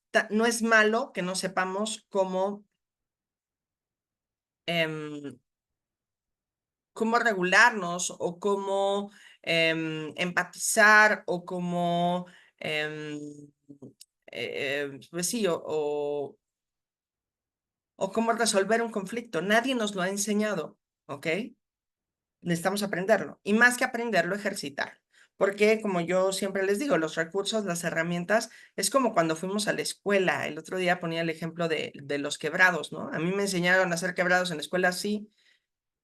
malo que no sepamos cómo regularnos o cómo empatizar o cómo, pues sí, o cómo resolver un conflicto. Nadie nos lo ha enseñado, ¿ok? Necesitamos aprenderlo. Y más que aprenderlo, ejercitar. Porque, como yo siempre les digo, los recursos, las herramientas, es como cuando fuimos a la escuela. El otro día ponía el ejemplo de los quebrados, ¿no? A mí me enseñaron a hacer quebrados en la escuela, sí,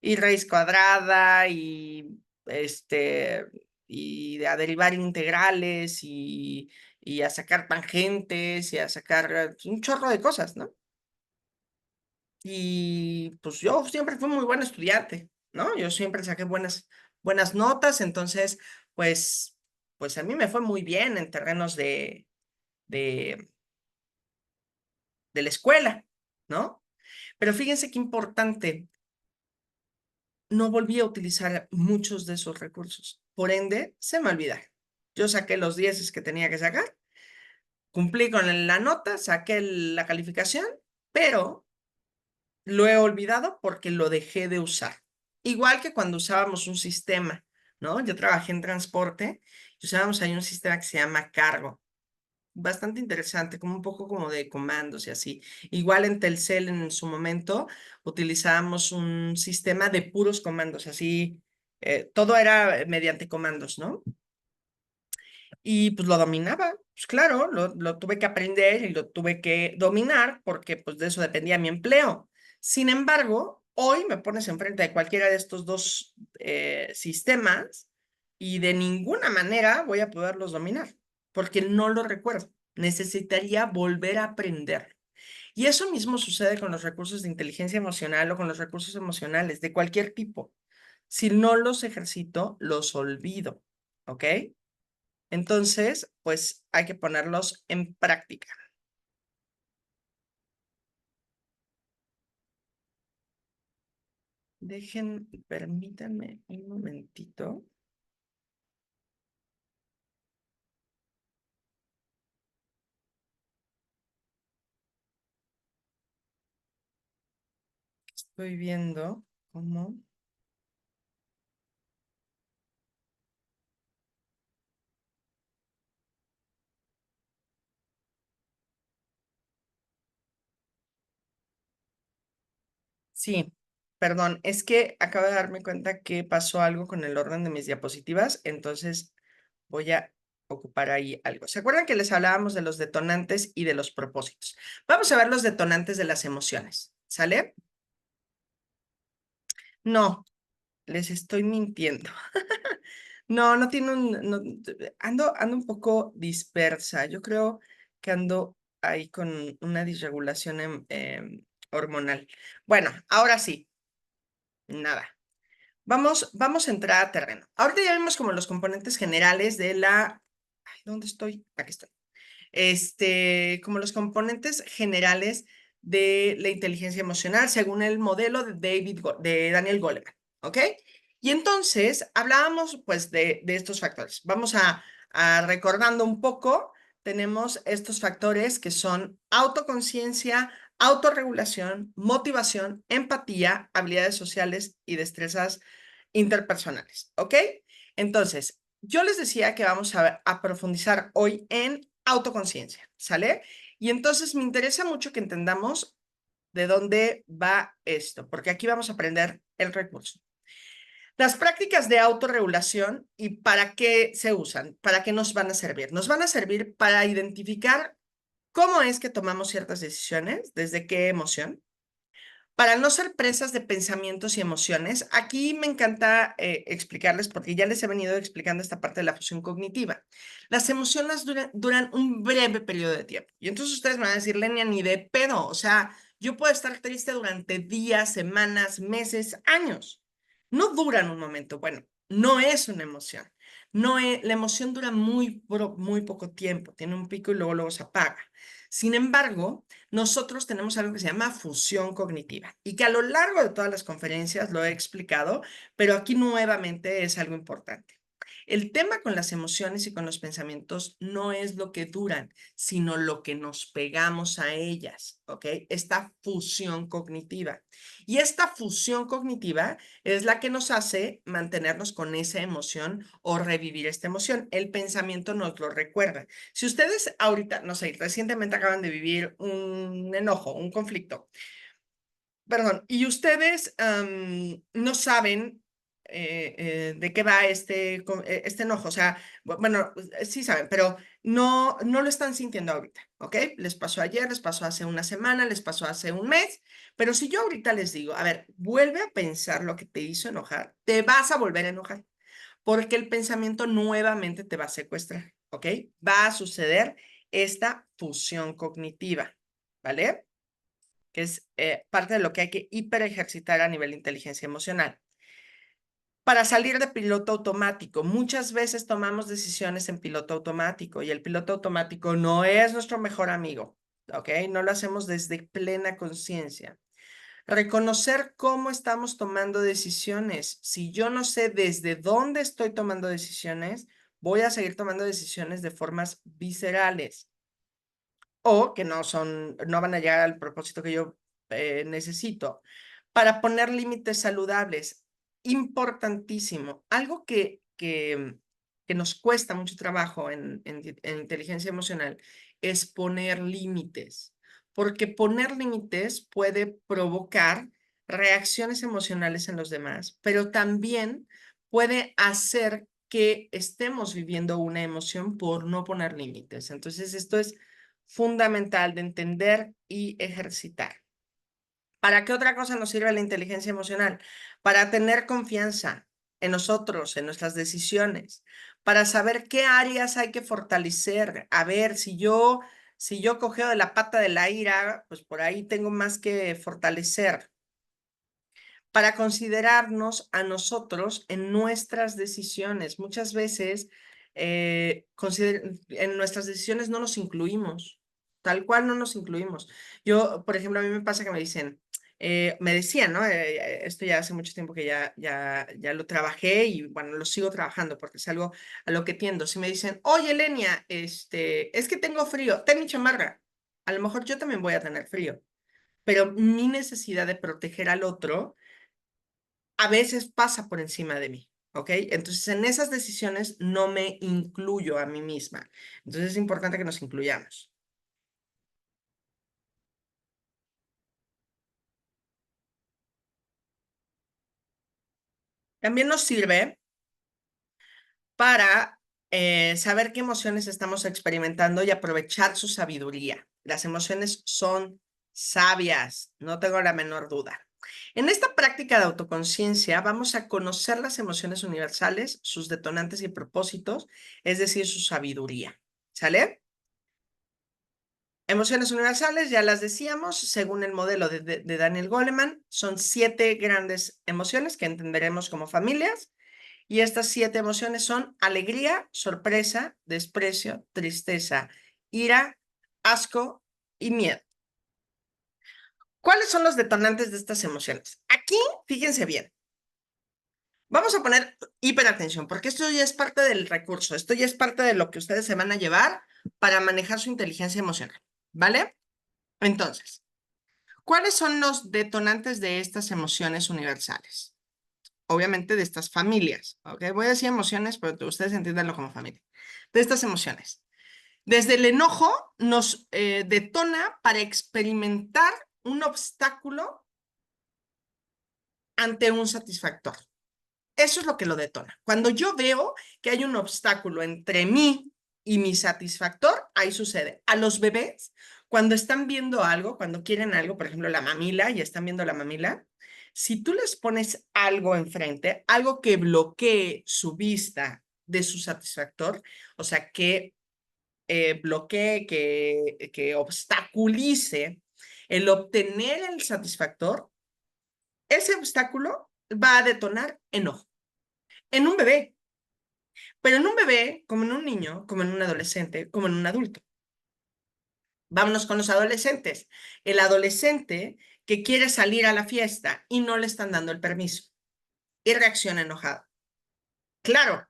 y raíz cuadrada y a derivar integrales y a sacar tangentes y a sacar un chorro de cosas, ¿no? Y pues yo siempre fui muy buen estudiante, ¿no? Yo siempre saqué buenas notas, entonces, pues a mí me fue muy bien en terrenos de, de la escuela, ¿no? Pero fíjense qué importante, no volví a utilizar muchos de esos recursos. Por ende, se me olvidaron. Yo saqué los 10 que tenía que sacar, cumplí con la nota, saqué la calificación, pero lo he olvidado porque lo dejé de usar. Igual que cuando usábamos un sistema, ¿no? Yo trabajé en transporte y usábamos ahí un sistema que se llama Cargo. Bastante interesante, como un poco como de comandos y así. Igual en Telcel en su momento utilizábamos un sistema de puros comandos, así Todo era mediante comandos, ¿no? Y pues lo dominaba, pues claro, lo tuve que aprender y lo tuve que dominar porque pues de eso dependía mi empleo. Sin embargo, hoy me pones enfrente de cualquiera de estos dos sistemas y de ninguna manera voy a poderlos dominar porque no lo recuerdo. Necesitaría volver a aprender. Y eso mismo sucede con los recursos de inteligencia emocional o con los recursos emocionales de cualquier tipo. Si no los ejercito, los olvido, ¿ok? Entonces, pues hay que ponerlos en práctica. Permítanme un momentito. Estoy viendo cómo. Sí, perdón, es que acabo de darme cuenta que pasó algo con el orden de mis diapositivas, entonces voy a ocupar ahí algo. ¿Se acuerdan que les hablábamos de los detonantes y de los propósitos? Vamos a ver los detonantes de las emociones, ¿sale? No, les estoy mintiendo. No, no tiene ando un poco dispersa. Yo creo que ando ahí con una disregulación hormonal. Bueno, ahora sí, nada. Vamos a entrar a terreno. Ahorita ya vimos como los componentes generales de la... Ay, ¿dónde estoy? Aquí estoy. Como los componentes generales de la inteligencia emocional según el modelo de Daniel Goleman, ¿ok? Y entonces hablábamos pues de estos factores. Vamos a recordando un poco, tenemos estos factores que son autoconciencia, autorregulación, motivación, empatía, habilidades sociales y destrezas interpersonales, ¿ok? Entonces, yo les decía que vamos a profundizar hoy en autoconciencia, ¿sale? Y entonces me interesa mucho que entendamos de dónde va esto, porque aquí vamos a aprender el recurso. Las prácticas de autorregulación y para qué se usan, para qué nos van a servir. Nos van a servir para identificar cómo es que tomamos ciertas decisiones, desde qué emoción, para no ser presas de pensamientos y emociones. Aquí me encanta explicarles, porque ya les he venido explicando esta parte de la fusión cognitiva. Las emociones duran un breve periodo de tiempo. Y entonces ustedes me van a decir, Lenia, ni de pedo. O sea, yo puedo estar triste durante días, semanas, meses, años. No duran un momento. Bueno, no es una emoción. No es, la emoción dura muy poco tiempo. Tiene un pico y luego se apaga. Sin embargo, nosotros tenemos algo que se llama fusión cognitiva y que a lo largo de todas las conferencias lo he explicado, pero aquí nuevamente es algo importante. El tema con las emociones y con los pensamientos no es lo que duran, sino lo que nos pegamos a ellas, ¿ok? Esta fusión cognitiva. Y esta fusión cognitiva es la que nos hace mantenernos con esa emoción o revivir esta emoción. El pensamiento nos lo recuerda. Si ustedes ahorita, no sé, recientemente acaban de vivir un enojo, un conflicto, perdón, y ustedes no saben de qué va este enojo, o sea, bueno, sí saben, pero no lo están sintiendo ahorita, ¿ok? Les pasó ayer, les pasó hace una semana, les pasó hace un mes, pero si yo ahorita les digo, a ver, vuelve a pensar lo que te hizo enojar, te vas a volver a enojar porque el pensamiento nuevamente te va a secuestrar, ¿ok? Va a suceder esta fusión cognitiva, ¿vale? Que es parte de lo que hay que hiperejercitar a nivel de inteligencia emocional. Para salir de piloto automático, muchas veces tomamos decisiones en piloto automático y el piloto automático no es nuestro mejor amigo, ¿ok? No lo hacemos desde plena conciencia. Reconocer cómo estamos tomando decisiones. Si yo no sé desde dónde estoy tomando decisiones, voy a seguir tomando decisiones de formas viscerales o que no van a llegar al propósito que yo necesito. Para poner límites saludables, importantísimo. Algo que nos cuesta mucho trabajo en inteligencia emocional es poner límites, porque poner límites puede provocar reacciones emocionales en los demás, pero también puede hacer que estemos viviendo una emoción por no poner límites. Entonces, esto es fundamental de entender y ejercitar. ¿Para qué otra cosa nos sirve la inteligencia emocional? Para tener confianza en nosotros, en nuestras decisiones, para saber qué áreas hay que fortalecer. A ver, si yo cogeo de la pata de la ira, pues por ahí tengo más que fortalecer para considerarnos a nosotros en nuestras decisiones. Muchas veces en nuestras decisiones no nos incluimos, tal cual no nos incluimos. Yo, por ejemplo, a mí me pasa que me dicen, me decían, ¿no? Esto ya hace mucho tiempo que ya lo trabajé y bueno, lo sigo trabajando porque es algo a lo que tiendo. Si me dicen, oye, Lenia, es que tengo frío, ten mi chamarra. A lo mejor yo también voy a tener frío, pero mi necesidad de proteger al otro a veces pasa por encima de mí, ¿ok? Entonces, en esas decisiones no me incluyo a mí misma. Entonces, es importante que nos incluyamos. También nos sirve para saber qué emociones estamos experimentando y aprovechar su sabiduría. Las emociones son sabias, no tengo la menor duda. En esta práctica de autoconciencia vamos a conocer las emociones universales, sus detonantes y propósitos, es decir, su sabiduría. ¿Sale? Emociones universales, ya las decíamos, según el modelo de Daniel Goleman, son 7 grandes emociones que entenderemos como familias. Y estas 7 emociones son alegría, sorpresa, desprecio, tristeza, ira, asco y miedo. ¿Cuáles son los detonantes de estas emociones? Aquí, fíjense bien, vamos a poner hiperatención, porque esto ya es parte del recurso, esto ya es parte de lo que ustedes se van a llevar para manejar su inteligencia emocional, ¿vale? Entonces, ¿cuáles son los detonantes de estas emociones universales? Obviamente de estas familias, ¿ok? Voy a decir emociones, pero ustedes entiéndanlo como familia. De estas emociones. Desde el enojo nos detona para experimentar un obstáculo ante un satisfactor. Eso es lo que lo detona. Cuando yo veo que hay un obstáculo entre mí y mi satisfactor, ahí sucede. A los bebés, cuando están viendo algo, cuando quieren algo, por ejemplo, la mamila, y están viendo la mamila, si tú les pones algo enfrente, algo que bloquee su vista de su satisfactor, o sea, que bloquee, que obstaculice el obtener el satisfactor, ese obstáculo va a detonar enojo. En un bebé, pero en un bebé, como en un niño, como en un adolescente, como en un adulto. Vámonos con los adolescentes. El adolescente que quiere salir a la fiesta y no le están dando el permiso y reacciona enojado. Claro,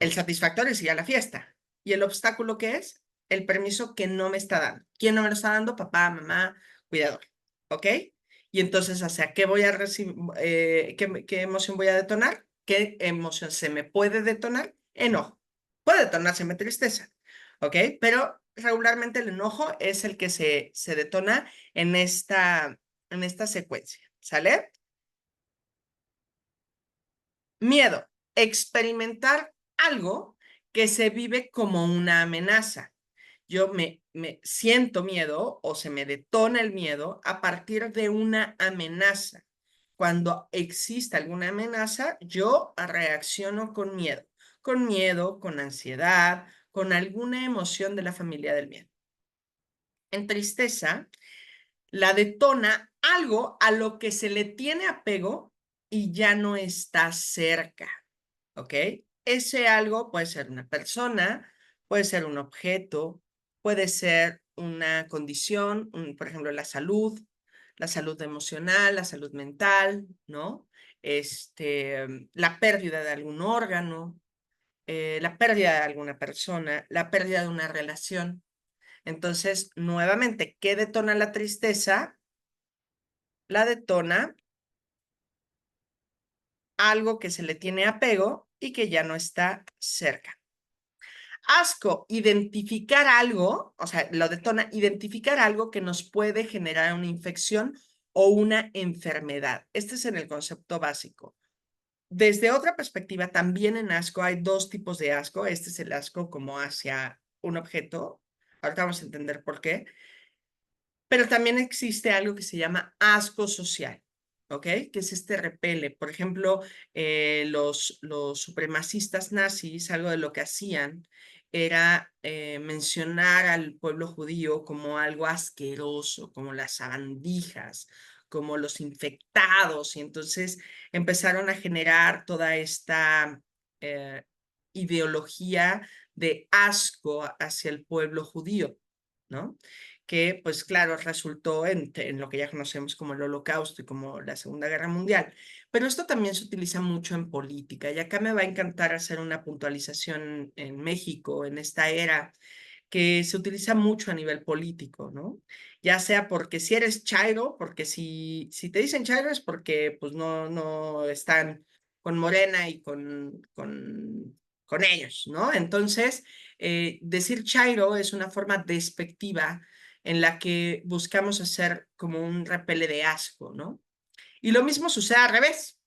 el satisfactorio es ir a la fiesta. ¿Y el obstáculo qué es? El permiso que no me está dando. ¿Quién no me lo está dando? Papá, mamá, cuidador. ¿Ok? Y entonces, ¿hacia qué voy a recibir? ¿Qué emoción voy a detonar? ¿Qué emoción se me puede detonar? Enojo. Puede detonarse tristeza. ¿Ok? Pero regularmente el enojo es el que se detona en esta secuencia. ¿Sale? Miedo, experimentar algo que se vive como una amenaza. Yo me siento miedo o se me detona el miedo a partir de una amenaza. Cuando existe alguna amenaza, yo reacciono con miedo, con ansiedad, con alguna emoción de la familia del miedo. En tristeza, la detona algo a lo que se le tiene apego y ya no está cerca. ¿Ok? Ese algo puede ser una persona, puede ser un objeto, puede ser una condición, por ejemplo, la salud emocional, la salud mental, ¿no? La pérdida de algún órgano, la pérdida de alguna persona, la pérdida de una relación. Entonces, nuevamente, ¿qué detona la tristeza? La detona algo que se le tiene apego y que ya no está cerca. Asco, identificar algo, o sea, lo detona, identificar algo que nos puede generar una infección o una enfermedad. Este es en el concepto básico. Desde otra perspectiva, también en asco hay dos tipos de asco. Este es el asco como hacia un objeto. Ahorita vamos a entender por qué. Pero también existe algo que se llama asco social, ¿ok? Que es este repele. Por ejemplo, los supremacistas nazis, algo de lo que hacían era mencionar al pueblo judío como algo asqueroso, como las sabandijas, como los infectados, y entonces empezaron a generar toda esta eh, ideología de asco hacia el pueblo judío, ¿no? Que pues claro, resultó en lo que ya conocemos como el Holocausto y como la Segunda Guerra Mundial. Pero esto también se utiliza mucho en política y acá me va a encantar hacer una puntualización en México, en esta era que se utiliza mucho a nivel político, ¿no? Ya sea porque si eres chairo, porque si te dicen chairo es porque pues no están con Morena y con ellos, ¿no? Entonces, decir chairo es una forma despectiva en la que buscamos hacer como un repele de asco, ¿no? Y lo mismo sucede al revés.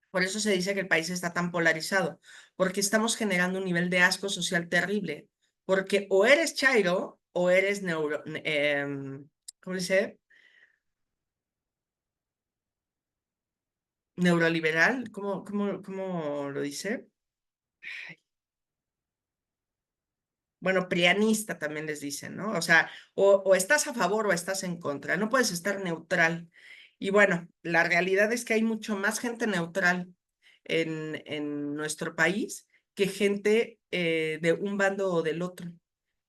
Por eso se dice que el país está tan polarizado, porque estamos generando un nivel de asco social terrible, porque o eres chairo o eres ¿cómo dice? Neuroliberal, ¿cómo lo dice? Bueno, prianista también les dicen, ¿no? O sea, o estás a favor o estás en contra, no puedes estar neutral. Y bueno, la realidad es que hay mucho más gente neutral en nuestro país que gente de un bando o del otro.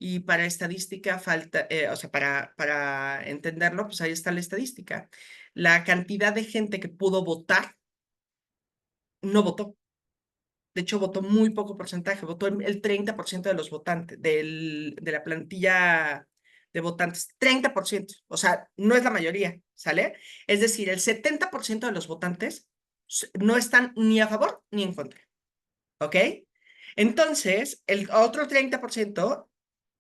Y para estadística falta, o sea, para entenderlo, pues ahí está la estadística. La cantidad de gente que pudo votar no votó. De hecho, votó muy poco porcentaje, votó el 30% de los votantes, de la plantilla de votantes, 30%, o sea, no es la mayoría, ¿sale? Es decir, el 70% de los votantes no están ni a favor ni en contra, ¿ok? Entonces, el otro 30%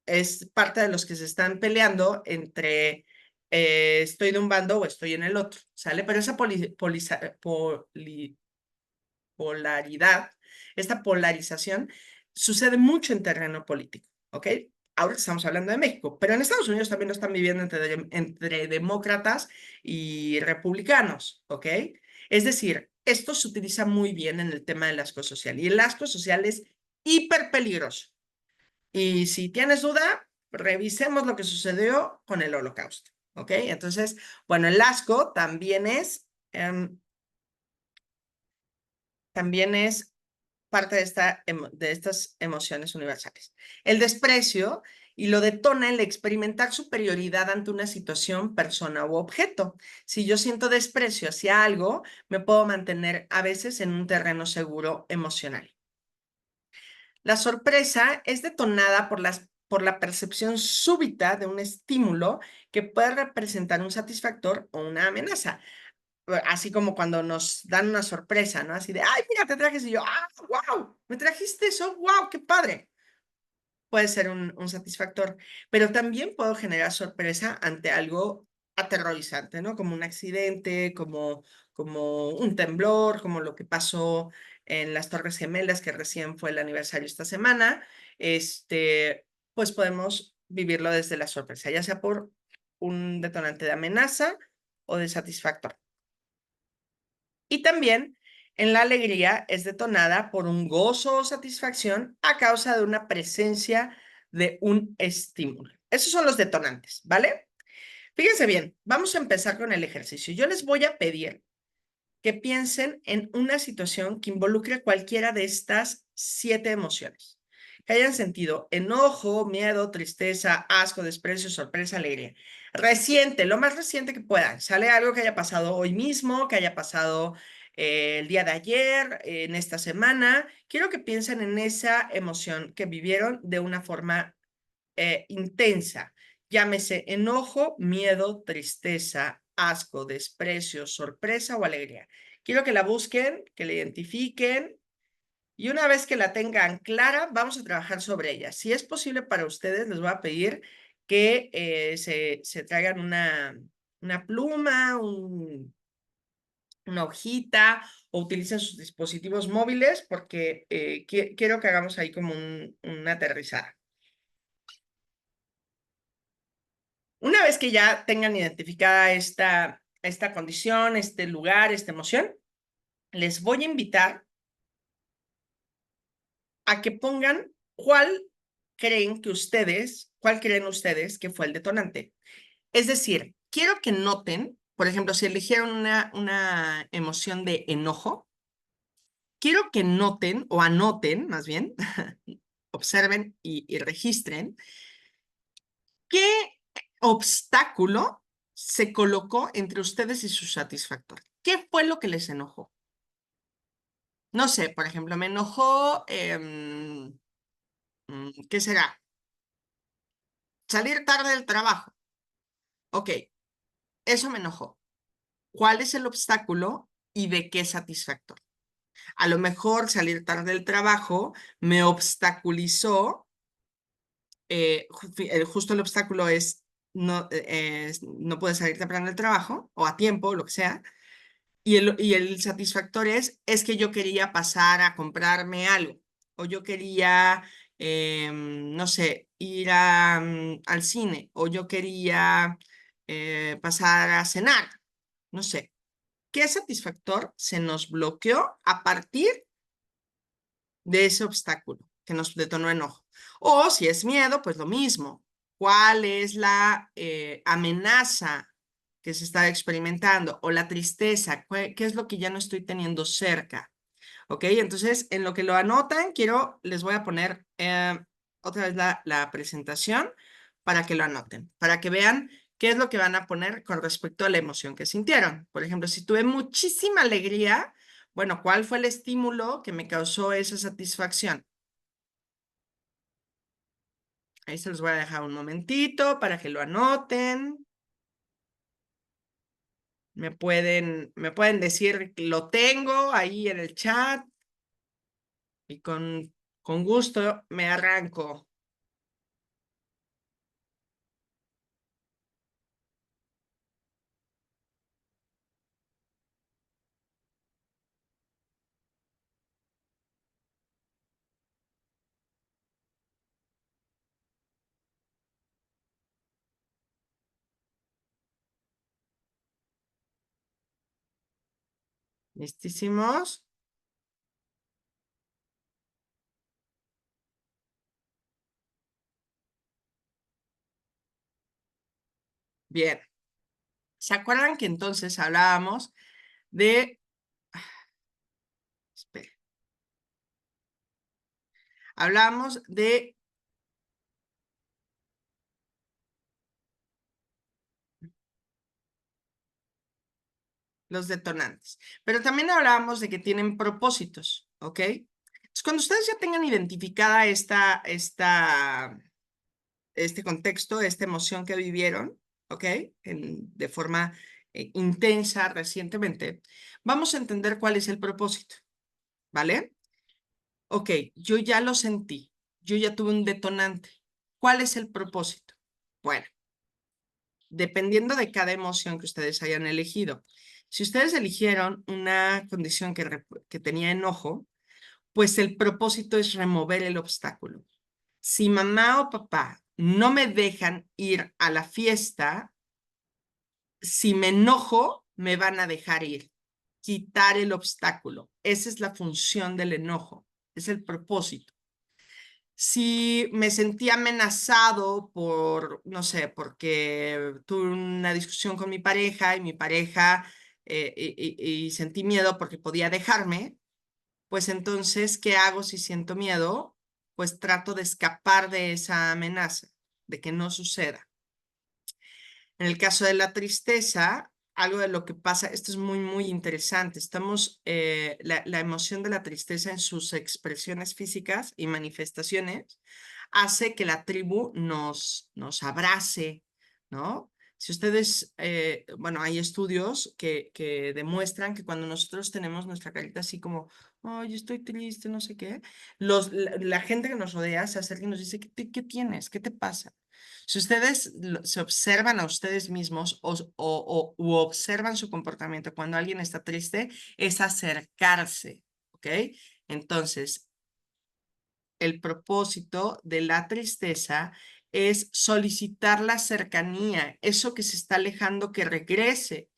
es parte de los que se están peleando entre estoy de un bando o estoy en el otro, ¿sale? Pero esa polaridad, esta polarización, sucede mucho en terreno político, ¿ok? Ahora estamos hablando de México, pero en Estados Unidos también lo están viviendo entre demócratas y republicanos, ¿ok? Es decir, esto se utiliza muy bien en el tema del asco social y el asco social es hiper peligroso. Y si tienes duda, revisemos lo que sucedió con el Holocausto, ¿ok? Entonces, bueno, el asco también es parte de estas emociones universales. El desprecio y lo detona el experimentar superioridad ante una situación, persona u objeto. Si yo siento desprecio hacia algo, me puedo mantener a veces en un terreno seguro emocional. La sorpresa es detonada por la percepción súbita de un estímulo que puede representar un satisfactor o una amenaza. Así como cuando nos dan una sorpresa, ¿no? Así de, ay, mira, te traje eso y yo, ah, wow, me trajiste eso, wow, qué padre. Puede ser un satisfactor, pero también puedo generar sorpresa ante algo aterrorizante, ¿no? Como un accidente, como un temblor, como lo que pasó en las Torres Gemelas, que recién fue el aniversario esta semana. Pues podemos vivirlo desde la sorpresa, ya sea por un detonante de amenaza o de satisfactor. Y también en la alegría es detonada por un gozo o satisfacción a causa de una presencia de un estímulo. Esos son los detonantes, ¿vale? Fíjense bien, vamos a empezar con el ejercicio. Yo les voy a pedir que piensen en una situación que involucre cualquiera de estas 7 emociones. Que hayan sentido enojo, miedo, tristeza, asco, desprecio, sorpresa, alegría. Reciente, lo más reciente que puedan. Sale algo que haya pasado hoy mismo, que haya pasado el día de ayer, en esta semana. Quiero que piensen en esa emoción que vivieron de una forma intensa. Llámese enojo, miedo, tristeza, asco, desprecio, sorpresa o alegría. Quiero que la busquen, que la identifiquen y una vez que la tengan clara, vamos a trabajar sobre ella. Si es posible para ustedes, les voy a pedir que se traigan una pluma, una hojita o utilicen sus dispositivos móviles porque quiero que hagamos ahí como un aterrizar. Una vez que ya tengan identificada esta condición, este lugar, esta emoción, les voy a invitar a que pongan cuál creen ustedes que fue el detonante. Es decir, quiero que noten, por ejemplo, si eligieron una emoción de enojo, quiero que noten o anoten, más bien, observen y registren qué obstáculo se colocó entre ustedes y su satisfactor. ¿Qué fue lo que les enojó? No sé, por ejemplo, me enojó, ¿qué será? Salir tarde del trabajo. Ok, eso me enojó. ¿Cuál es el obstáculo y de qué satisfactor? A lo mejor salir tarde del trabajo me obstaculizó, justo el obstáculo es no puedes salir temprano del trabajo o a tiempo, lo que sea, y el satisfactor es que yo quería pasar a comprarme algo, o yo quería, no sé, ir al cine, o yo quería pasar a cenar, no sé. ¿Qué satisfactor se nos bloqueó a partir de ese obstáculo que nos detonó enojo? O si es miedo, pues lo mismo. ¿Cuál es la amenaza que se está experimentando? O la tristeza, ¿qué es lo que ya no estoy teniendo cerca? ¿Ok? Entonces, en lo que lo anotan, les voy a poner otra vez la presentación para que lo anoten, para que vean qué es lo que van a poner con respecto a la emoción que sintieron. Por ejemplo, si tuve muchísima alegría, bueno, ¿cuál fue el estímulo que me causó esa satisfacción? Ahí se los voy a dejar un momentito para que lo anoten. Me pueden decir, lo tengo ahí en el chat y con gusto me arranco. ¿Listísimos? Bien. ¿Se acuerdan que entonces hablábamos de... Espera. Hablábamos de los detonantes, pero también hablábamos de que tienen propósitos, ¿ok? Entonces, cuando ustedes ya tengan identificada este contexto, esta emoción que vivieron, ¿ok? De forma intensa recientemente, vamos a entender cuál es el propósito, ¿vale? Ok, yo ya lo sentí, yo ya tuve un detonante. ¿Cuál es el propósito? Bueno, dependiendo de cada emoción que ustedes hayan elegido. Si ustedes eligieron una condición que tenía enojo, pues el propósito es remover el obstáculo. Si mamá o papá no me dejan ir a la fiesta, si me enojo, me van a dejar ir. Quitar el obstáculo. Esa es la función del enojo, es el propósito. Si me sentí amenazado por, no sé, porque tuve una discusión con mi pareja y mi pareja y sentí miedo porque podía dejarme, pues entonces, ¿qué hago si siento miedo? Pues trato de escapar de esa amenaza, de que no suceda. En el caso de la tristeza, algo de lo que pasa, esto es muy, muy interesante. La emoción de la tristeza en sus expresiones físicas y manifestaciones hace que la tribu nos abrace, ¿no? Si ustedes, bueno, hay estudios que demuestran que cuando nosotros tenemos nuestra carita así como, ay, estoy triste, no sé qué, la gente que nos rodea se acerca y nos dice, ¿qué tienes? ¿Qué te pasa? Si ustedes se observan a ustedes mismos u observan su comportamiento cuando alguien está triste, es acercarse, ¿ok? Entonces, el propósito de la tristeza es solicitar la cercanía, eso que se está alejando que regrese,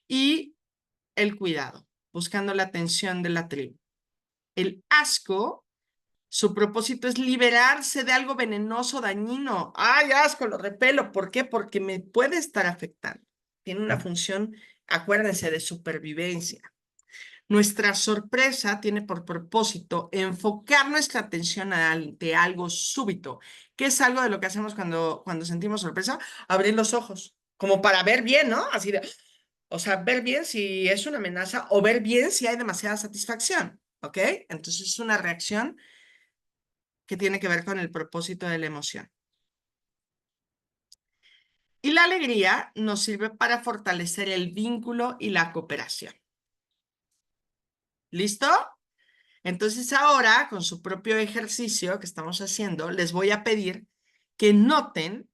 y el cuidado, buscando la atención de la tribu. El asco, su propósito es liberarse de algo venenoso, dañino. ¡Ay, asco! Lo repelo. ¿Por qué? Porque me puede estar afectando. Tiene una función, acuérdense, de supervivencia. Nuestra sorpresa tiene por propósito enfocar nuestra atención ante algo súbito, que es algo de lo que hacemos cuando sentimos sorpresa, abrir los ojos, como para ver bien, ¿no? Así de, o sea, ver bien si es una amenaza o ver bien si hay demasiada satisfacción, ¿ok? Entonces es una reacción que tiene que ver con el propósito de la emoción. Y la alegría nos sirve para fortalecer el vínculo y la cooperación. ¿Listo? Entonces ahora, con su propio ejercicio que estamos haciendo, les voy a pedir que noten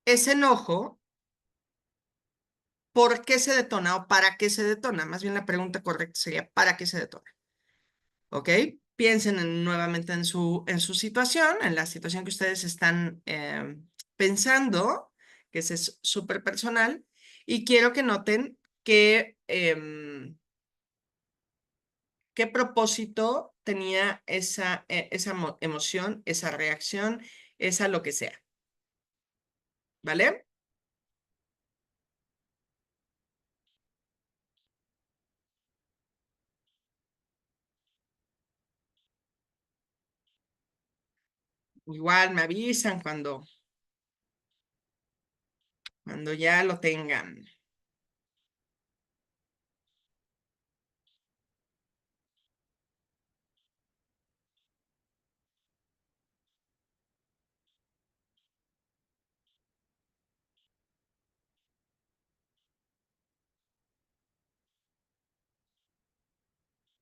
ese enojo, por qué se detona o para qué se detona. Más bien la pregunta correcta sería, ¿para qué se detona? ¿Ok? Piensen nuevamente en su situación, en la situación que ustedes están pensando, que es súper personal, y quiero que noten qué propósito tenía esa emoción, esa reacción, esa lo que sea. ¿Vale? Igual me avisan cuando ya lo tengan.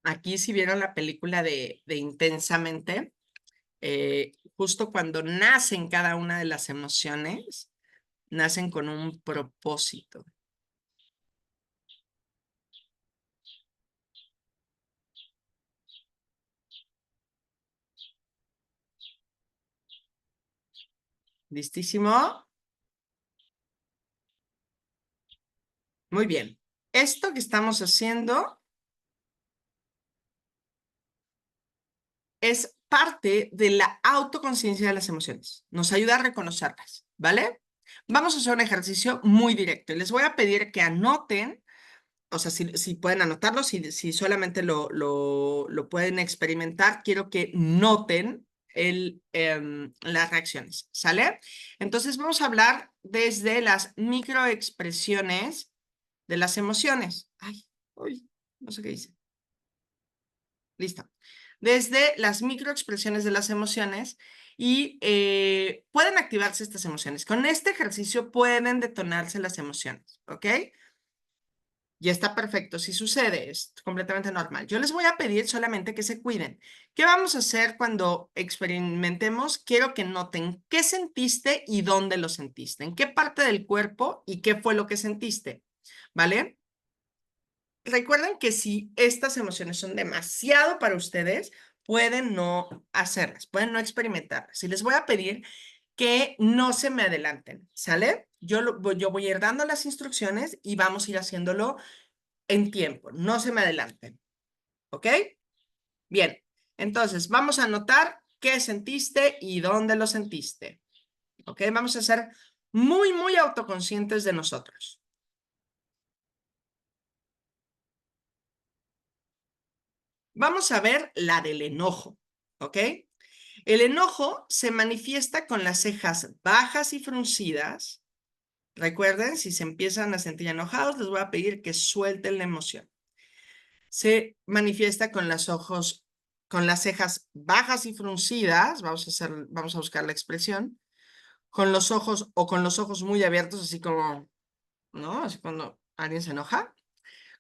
Aquí si vieron la película de Intensamente, justo cuando nacen cada una de las emociones, nacen con un propósito. ¿Listísimo? Muy bien. Esto que estamos haciendo es parte de la autoconciencia de las emociones. Nos ayuda a reconocerlas, ¿vale? Vamos a hacer un ejercicio muy directo y les voy a pedir que anoten, o sea, si pueden anotarlo, si solamente lo pueden experimentar, quiero que noten las reacciones, ¿sale? Entonces vamos a hablar desde las microexpresiones de las emociones. Ay, uy, no sé qué dice. Listo. Desde las microexpresiones de las emociones y pueden activarse estas emociones. Con este ejercicio pueden detonarse las emociones, ¿ok? Y está perfecto. Si sucede, es completamente normal. Yo les voy a pedir solamente que se cuiden. ¿Qué vamos a hacer cuando experimentemos? Quiero que noten qué sentiste y dónde lo sentiste, en qué parte del cuerpo y qué fue lo que sentiste, ¿vale? Recuerden que si estas emociones son demasiado para ustedes, pueden no hacerlas, pueden no experimentarlas. Y les voy a pedir que no se me adelanten, ¿sale? Yo voy a ir dando las instrucciones y vamos a ir haciéndolo en tiempo, no se me adelanten, ¿ok? Bien, entonces vamos a anotar qué sentiste y dónde lo sentiste, ¿ok? Vamos a ser muy, muy autoconscientes de nosotros. Vamos a ver la del enojo, ¿ok? El enojo se manifiesta con las cejas bajas y fruncidas. Recuerden, si se empiezan a sentir enojados, les voy a pedir que suelten la emoción. Se manifiesta con las cejas bajas y fruncidas. Vamos a buscar la expresión. Con los ojos o con los ojos muy abiertos, así como ¿no? Así cuando alguien se enoja.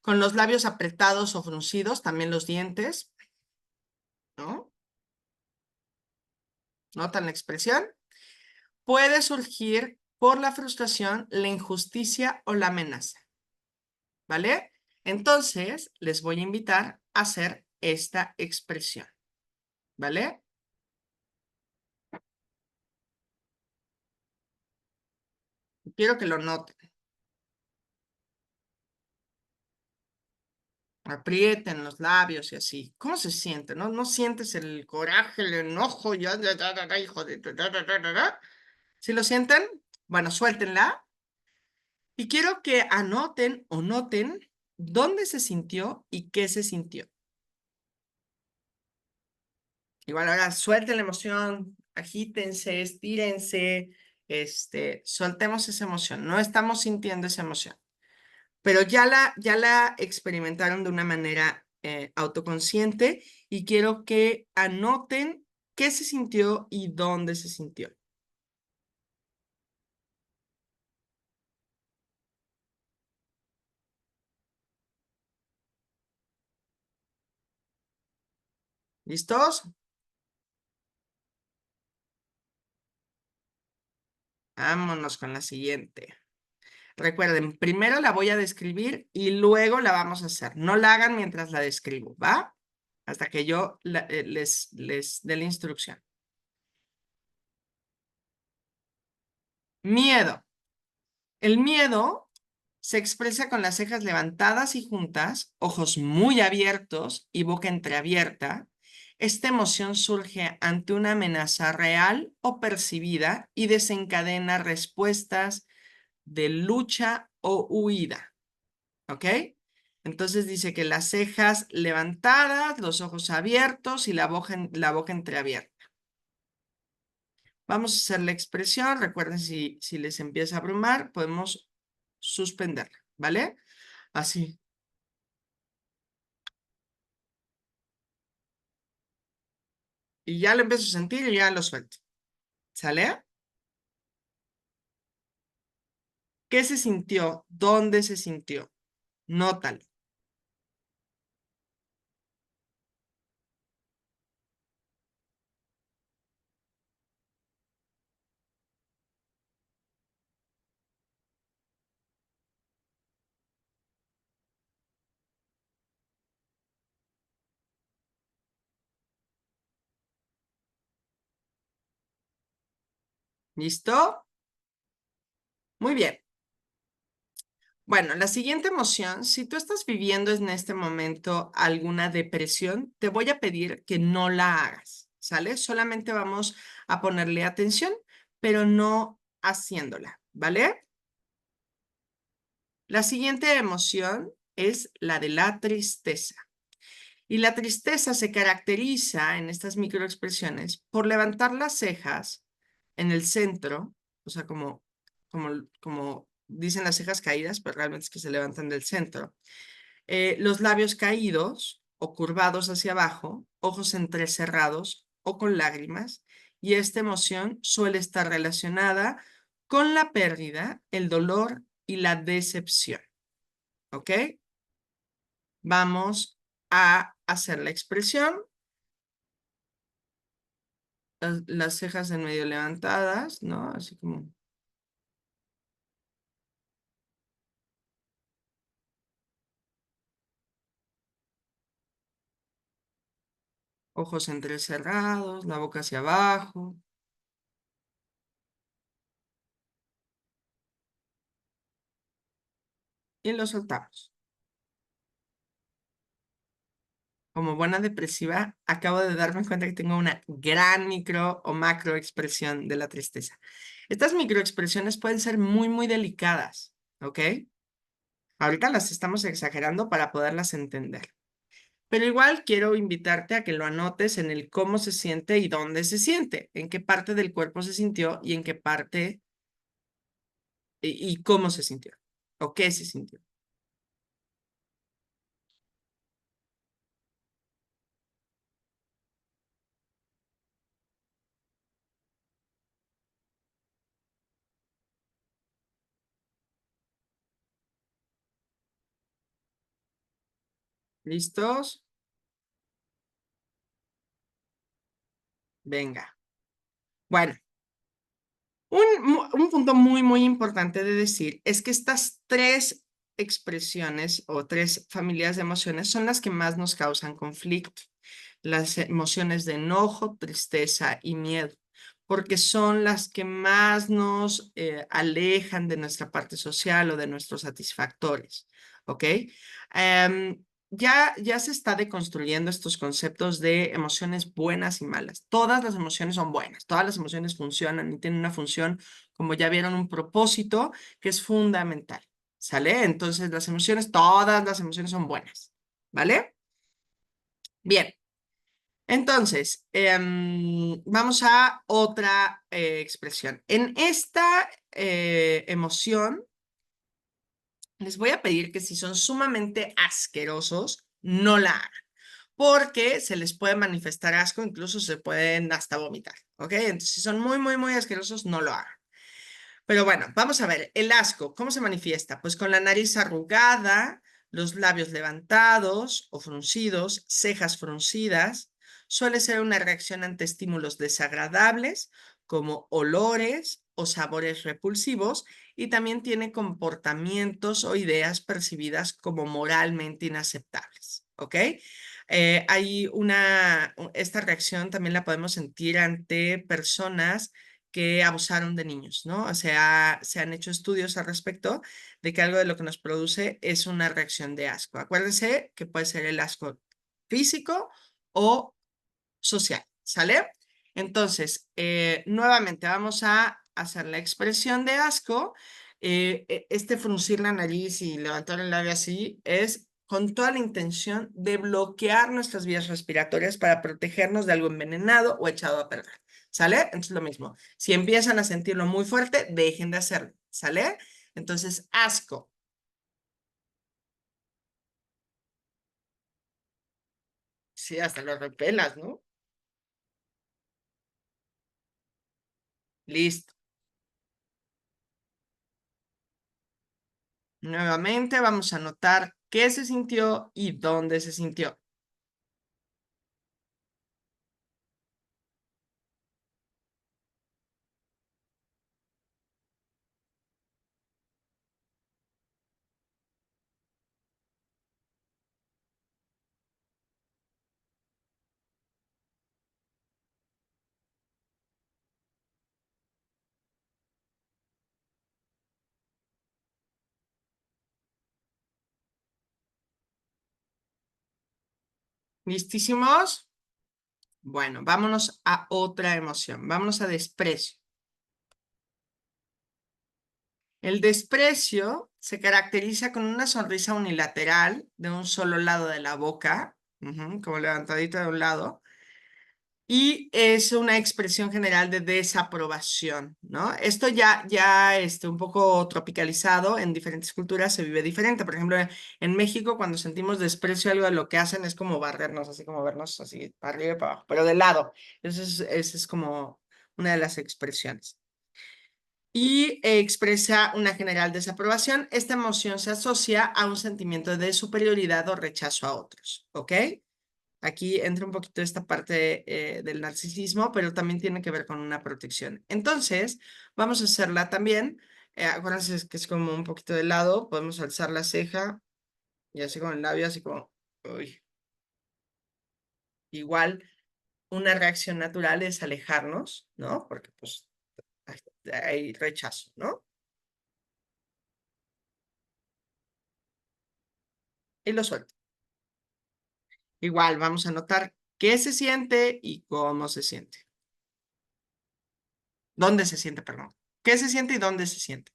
Con los labios apretados o fruncidos, también los dientes, ¿no? ¿Notan la expresión? Puede surgir por la frustración, la injusticia o la amenaza, ¿vale? Entonces, les voy a invitar a hacer esta expresión, ¿vale? Quiero que lo noten. Aprieten los labios y así. ¿Cómo se siente? ¿No? ¿No sientes el coraje, el enojo? Hijo de... ¿Sí lo sienten? Bueno, suéltenla. Y quiero que anoten o noten dónde se sintió y qué se sintió. Igual ahora suelten la emoción, agítense, estírense, soltemos esa emoción. No estamos sintiendo esa emoción, pero ya la experimentaron de una manera autoconsciente y quiero que anoten qué se sintió y dónde se sintió. ¿Listos? Vámonos con la siguiente. Recuerden, primero la voy a describir y luego la vamos a hacer. No la hagan mientras la describo, ¿va? Hasta que yo les dé la instrucción. Miedo. El miedo se expresa con las cejas levantadas y juntas, ojos muy abiertos y boca entreabierta. Esta emoción surge ante una amenaza real o percibida y desencadena respuestas de lucha o huida. ¿Ok? Entonces dice que las cejas levantadas, los ojos abiertos y la boca entreabierta. Vamos a hacer la expresión. Recuerden, si les empieza a abrumar, podemos suspenderla, ¿vale? Así. Y ya lo empiezo a sentir y ya lo suelto. ¿Sale? ¿Qué se sintió? ¿Dónde se sintió? Nótalo. ¿Listo? Muy bien. Bueno, la siguiente emoción, si tú estás viviendo en este momento alguna depresión, te voy a pedir que no la hagas, ¿sale? Solamente vamos a ponerle atención, pero no haciéndola, ¿vale? La siguiente emoción es la de la tristeza. Y la tristeza se caracteriza en estas microexpresiones por levantar las cejas en el centro, o sea, como dicen las cejas caídas, pero realmente es que se levantan del centro. Los labios caídos o curvados hacia abajo, ojos entrecerrados o con lágrimas, y esta emoción suele estar relacionada con la pérdida, el dolor y la decepción. ¿Ok? Vamos a hacer la expresión. Las cejas en medio levantadas, ¿no? Así como ojos entrecerrados, la boca hacia abajo y lo soltamos. Como buena depresiva, acabo de darme cuenta que tengo una gran micro o macro expresión de la tristeza. Estas microexpresiones pueden ser muy, muy delicadas, ¿ok? Ahorita las estamos exagerando para poderlas entender. Pero igual quiero invitarte a que lo anotes en el cómo se siente y dónde se siente, en qué parte del cuerpo se sintió y en qué parte y cómo se sintió o qué se sintió. ¿Listos? Venga. Bueno, un punto muy, muy importante de decir es que estas tres expresiones o tres familias de emociones son las que más nos causan conflicto. Las emociones de enojo, tristeza y miedo, porque son las que más nos alejan de nuestra parte social o de nuestros satisfactores, ¿ok? Ya se está deconstruyendo estos conceptos de emociones buenas y malas. Todas las emociones son buenas, todas las emociones funcionan y tienen una función, como ya vieron, un propósito que es fundamental, ¿sale? Entonces, todas las emociones son buenas, ¿vale? Bien. Entonces, vamos a otra expresión. En esta emoción, les voy a pedir que si son sumamente asquerosos, no la hagan, porque se les puede manifestar asco, incluso se pueden hasta vomitar, ¿ok? Entonces, si son muy, muy, muy asquerosos, no lo hagan. Pero bueno, vamos a ver, el asco, ¿cómo se manifiesta? Pues con la nariz arrugada, los labios levantados o fruncidos, cejas fruncidas. Suele ser una reacción ante estímulos desagradables como olores o sabores repulsivos y también tiene comportamientos o ideas percibidas como moralmente inaceptables, ¿ok? Esta reacción también la podemos sentir ante personas que abusaron de niños, ¿no? O sea, se han hecho estudios al respecto de que algo de lo que nos produce es una reacción de asco. Acuérdense que puede ser el asco físico o social, ¿sale? Entonces, nuevamente vamos a hacer la expresión de asco. Este fruncir la nariz y levantar el labio así es con toda la intención de bloquear nuestras vías respiratorias para protegernos de algo envenenado o echado a perder, ¿sale? Entonces lo mismo, si empiezan a sentirlo muy fuerte, dejen de hacerlo, ¿sale? Entonces, asco. Sí, hasta lo repelas, ¿no? Listo. Nuevamente vamos a anotar qué se sintió y dónde se sintió. ¿Listísimos? Bueno, vámonos a otra emoción. Vámonos a desprecio. El desprecio se caracteriza con una sonrisa unilateral de un solo lado de la boca, como levantadita de un lado, y es una expresión general de desaprobación, ¿no? Esto un poco tropicalizado en diferentes culturas se vive diferente. Por ejemplo, en México, cuando sentimos desprecio, algo de lo que hacen es como barrernos, así como vernos así, para arriba y para abajo, pero de lado. Esa es como una de las expresiones. Y expresa una general desaprobación. Esta emoción se asocia a un sentimiento de superioridad o rechazo a otros, ¿ok? Aquí entra un poquito esta parte del narcisismo, pero también tiene que ver con una protección. Entonces, vamos a hacerla también. Acuérdense que es como un poquito de lado. Podemos alzar la ceja y así con el labio, así como, uy. Igual, una reacción natural es alejarnos, ¿no? Porque pues hay rechazo, ¿no? Y lo suelto. Igual, vamos a notar qué se siente y cómo se siente. ¿Dónde se siente, perdón? ¿Qué se siente y dónde se siente?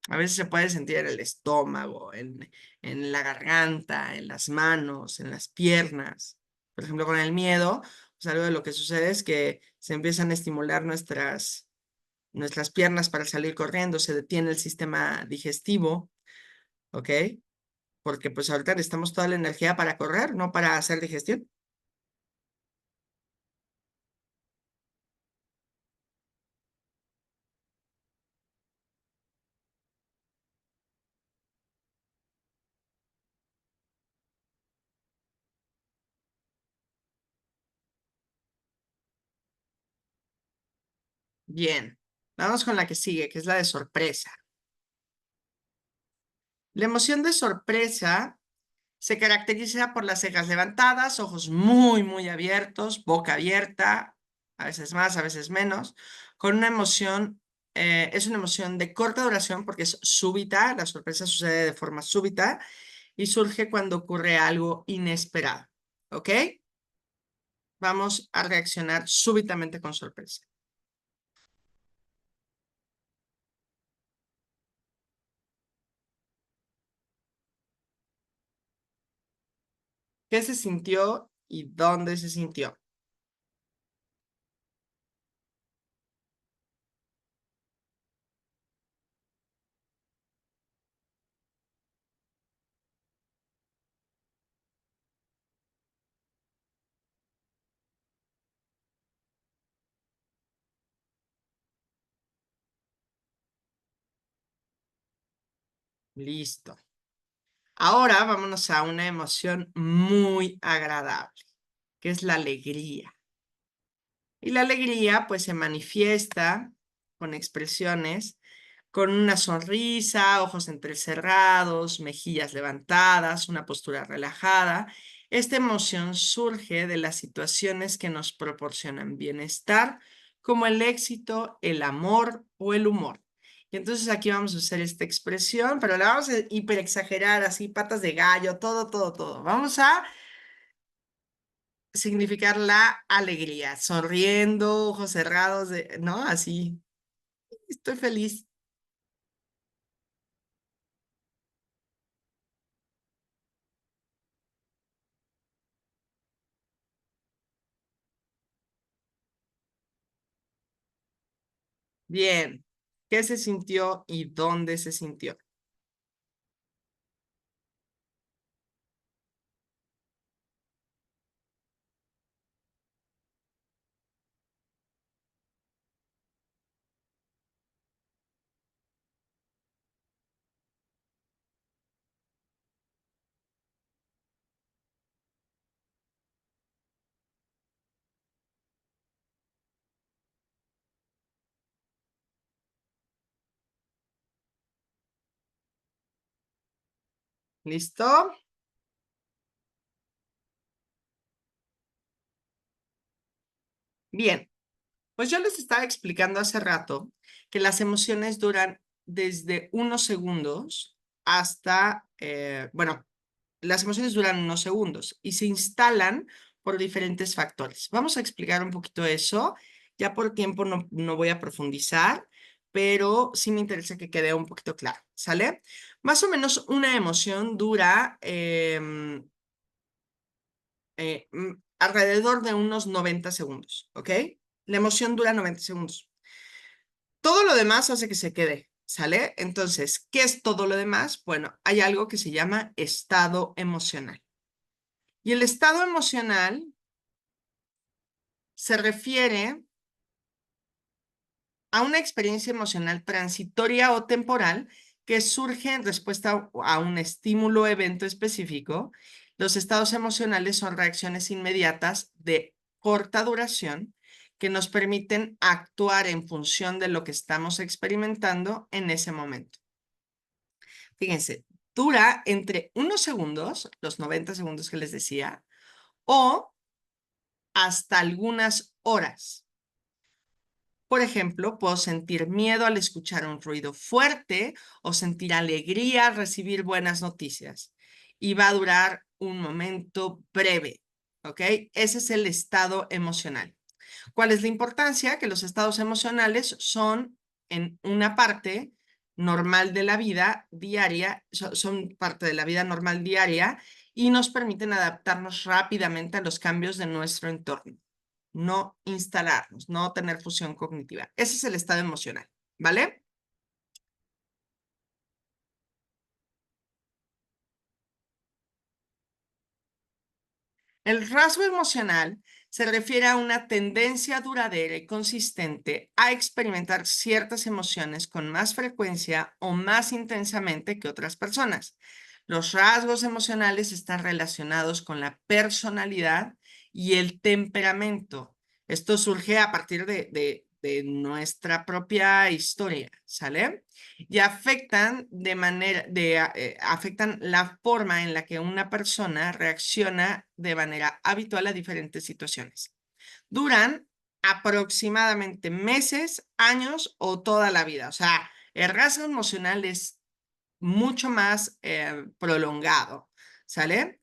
A veces se puede sentir en el estómago, en la garganta, en las manos, en las piernas. Por ejemplo, con el miedo, pues algo de lo que sucede es que se empiezan a estimular nuestras piernas para salir corriendo, se detiene el sistema digestivo, ¿ok? Porque pues ahorita necesitamos toda la energía para correr, no para hacer digestión. Bien, vamos con la que sigue, que es la de sorpresa. La emoción de sorpresa se caracteriza por las cejas levantadas, ojos muy abiertos, boca abierta, a veces más, a veces menos, con una emoción, es una emoción de corta duración porque es súbita, la sorpresa sucede de forma súbita y surge cuando ocurre algo inesperado, ¿ok? Vamos a reaccionar súbitamente con sorpresa. ¿Qué se sintió y dónde se sintió? Listo. Ahora vámonos a una emoción muy agradable, que es la alegría. Y la alegría pues se manifiesta con expresiones, con una sonrisa, ojos entrecerrados, mejillas levantadas, una postura relajada. Esta emoción surge de las situaciones que nos proporcionan bienestar, como el éxito, el amor o el humor. Y entonces aquí vamos a usar esta expresión, pero la vamos a hiperexagerar, así, patas de gallo, todo. Vamos a significar la alegría, sonriendo, ojos cerrados, ¿no? Así, estoy feliz. Bien. ¿Qué se sintió y dónde se sintió? ¿Listo? Bien. Pues yo les estaba explicando hace rato que las emociones duran desde unos segundos hasta, bueno, las emociones duran unos segundos y se instalan por diferentes factores. Vamos a explicar un poquito eso. Ya por tiempo no voy a profundizar, pero sí me interesa que quede un poquito claro, ¿sale? Más o menos una emoción dura alrededor de unos 90 segundos, ¿ok? La emoción dura 90 segundos. Todo lo demás hace que se quede, ¿sale? Entonces, ¿qué es todo lo demás? Bueno, hay algo que se llama estado emocional. Y el estado emocional se refiere a una experiencia emocional transitoria o temporal que surge en respuesta a un estímulo o evento específico. Los estados emocionales son reacciones inmediatas de corta duración que nos permiten actuar en función de lo que estamos experimentando en ese momento. Fíjense, dura entre unos segundos, los 90 segundos que les decía, o hasta algunas horas. Por ejemplo, puedo sentir miedo al escuchar un ruido fuerte o sentir alegría al recibir buenas noticias. Y va a durar un momento breve, ¿ok? Ese es el estado emocional. ¿Cuál es la importancia? Que los estados emocionales son en una parte normal de la vida diaria, son parte de la vida normal diaria y nos permiten adaptarnos rápidamente a los cambios de nuestro entorno, no instalarnos, no tener fusión cognitiva. Ese es el estado emocional, ¿vale? El rasgo emocional se refiere a una tendencia duradera y consistente a experimentar ciertas emociones con más frecuencia o más intensamente que otras personas. Los rasgos emocionales están relacionados con la personalidad y el temperamento. Esto surge a partir de nuestra propia historia, ¿sale? Y afectan afectan la forma en la que una persona reacciona de manera habitual a diferentes situaciones. Duran aproximadamente meses, años o toda la vida. O sea, el rasgo emocional es mucho más prolongado, ¿sale?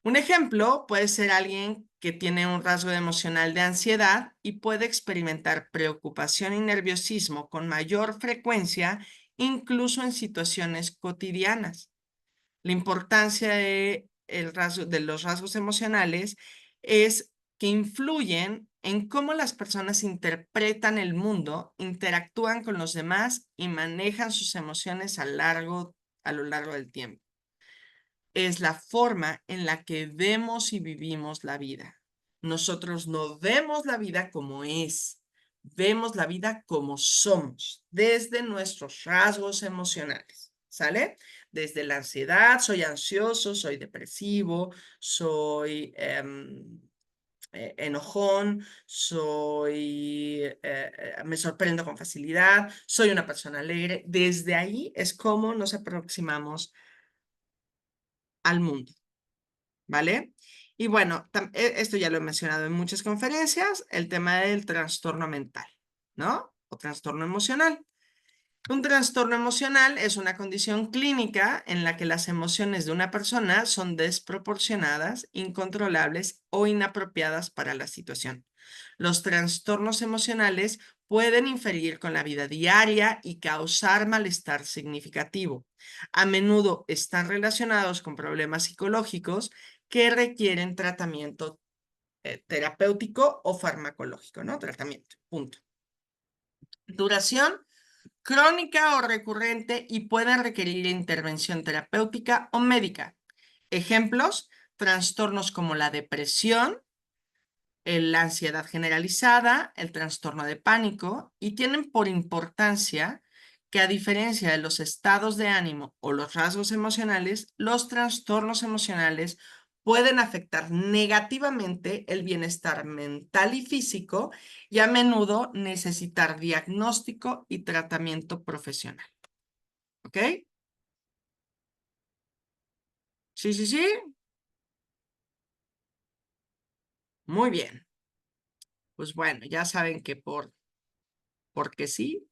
Un ejemplo puede ser alguien que tiene un rasgo emocional de ansiedad y puede experimentar preocupación y nerviosismo con mayor frecuencia, incluso en situaciones cotidianas. La importancia de los rasgos emocionales es que influyen en cómo las personas interpretan el mundo, interactúan con los demás y manejan sus emociones a lo largo del tiempo. Es la forma en la que vemos y vivimos la vida. Nosotros no vemos la vida como es, vemos la vida como somos, desde nuestros rasgos emocionales, ¿sale? Desde la ansiedad, soy ansioso, soy depresivo, soy enojón, me sorprendo con facilidad, soy una persona alegre. Desde ahí es como nos aproximamos al mundo. ¿Vale? Y bueno, esto ya lo he mencionado en muchas conferencias, el tema del trastorno mental, ¿no? O trastorno emocional. Un trastorno emocional es una condición clínica en la que las emociones de una persona son desproporcionadas, incontrolables o inapropiadas para la situación. Los trastornos emocionales pueden inferir con la vida diaria y causar malestar significativo. A menudo están relacionados con problemas psicológicos que requieren tratamiento terapéutico o farmacológico, ¿no? Tratamiento, punto. Duración crónica o recurrente y pueden requerir intervención terapéutica o médica. Ejemplos, trastornos como la depresión, la ansiedad generalizada, el trastorno de pánico, y tienen por importancia que a diferencia de los estados de ánimo o los rasgos emocionales, los trastornos emocionales pueden afectar negativamente el bienestar mental y físico y a menudo necesitar diagnóstico y tratamiento profesional. ¿Ok? Sí, sí, sí. Muy bien. Pues bueno, ya saben que porque sí.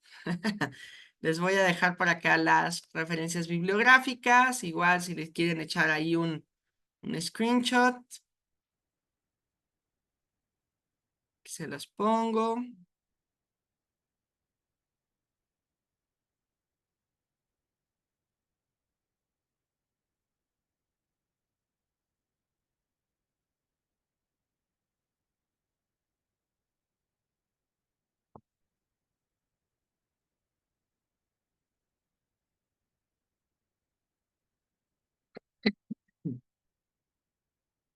Les voy a dejar por acá las referencias bibliográficas. Igual si les quieren echar ahí un screenshot, se los pongo.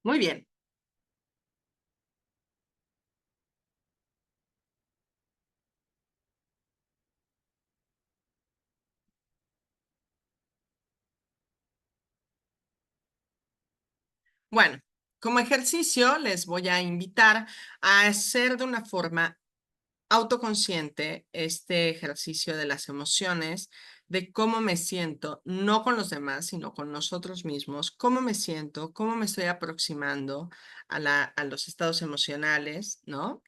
Muy bien. Bueno, como ejercicio les voy a invitar a hacer de una forma autoconsciente este ejercicio de las emociones, de cómo me siento, no con los demás, sino con nosotros mismos, cómo me siento, cómo me estoy aproximando a los estados emocionales, ¿no?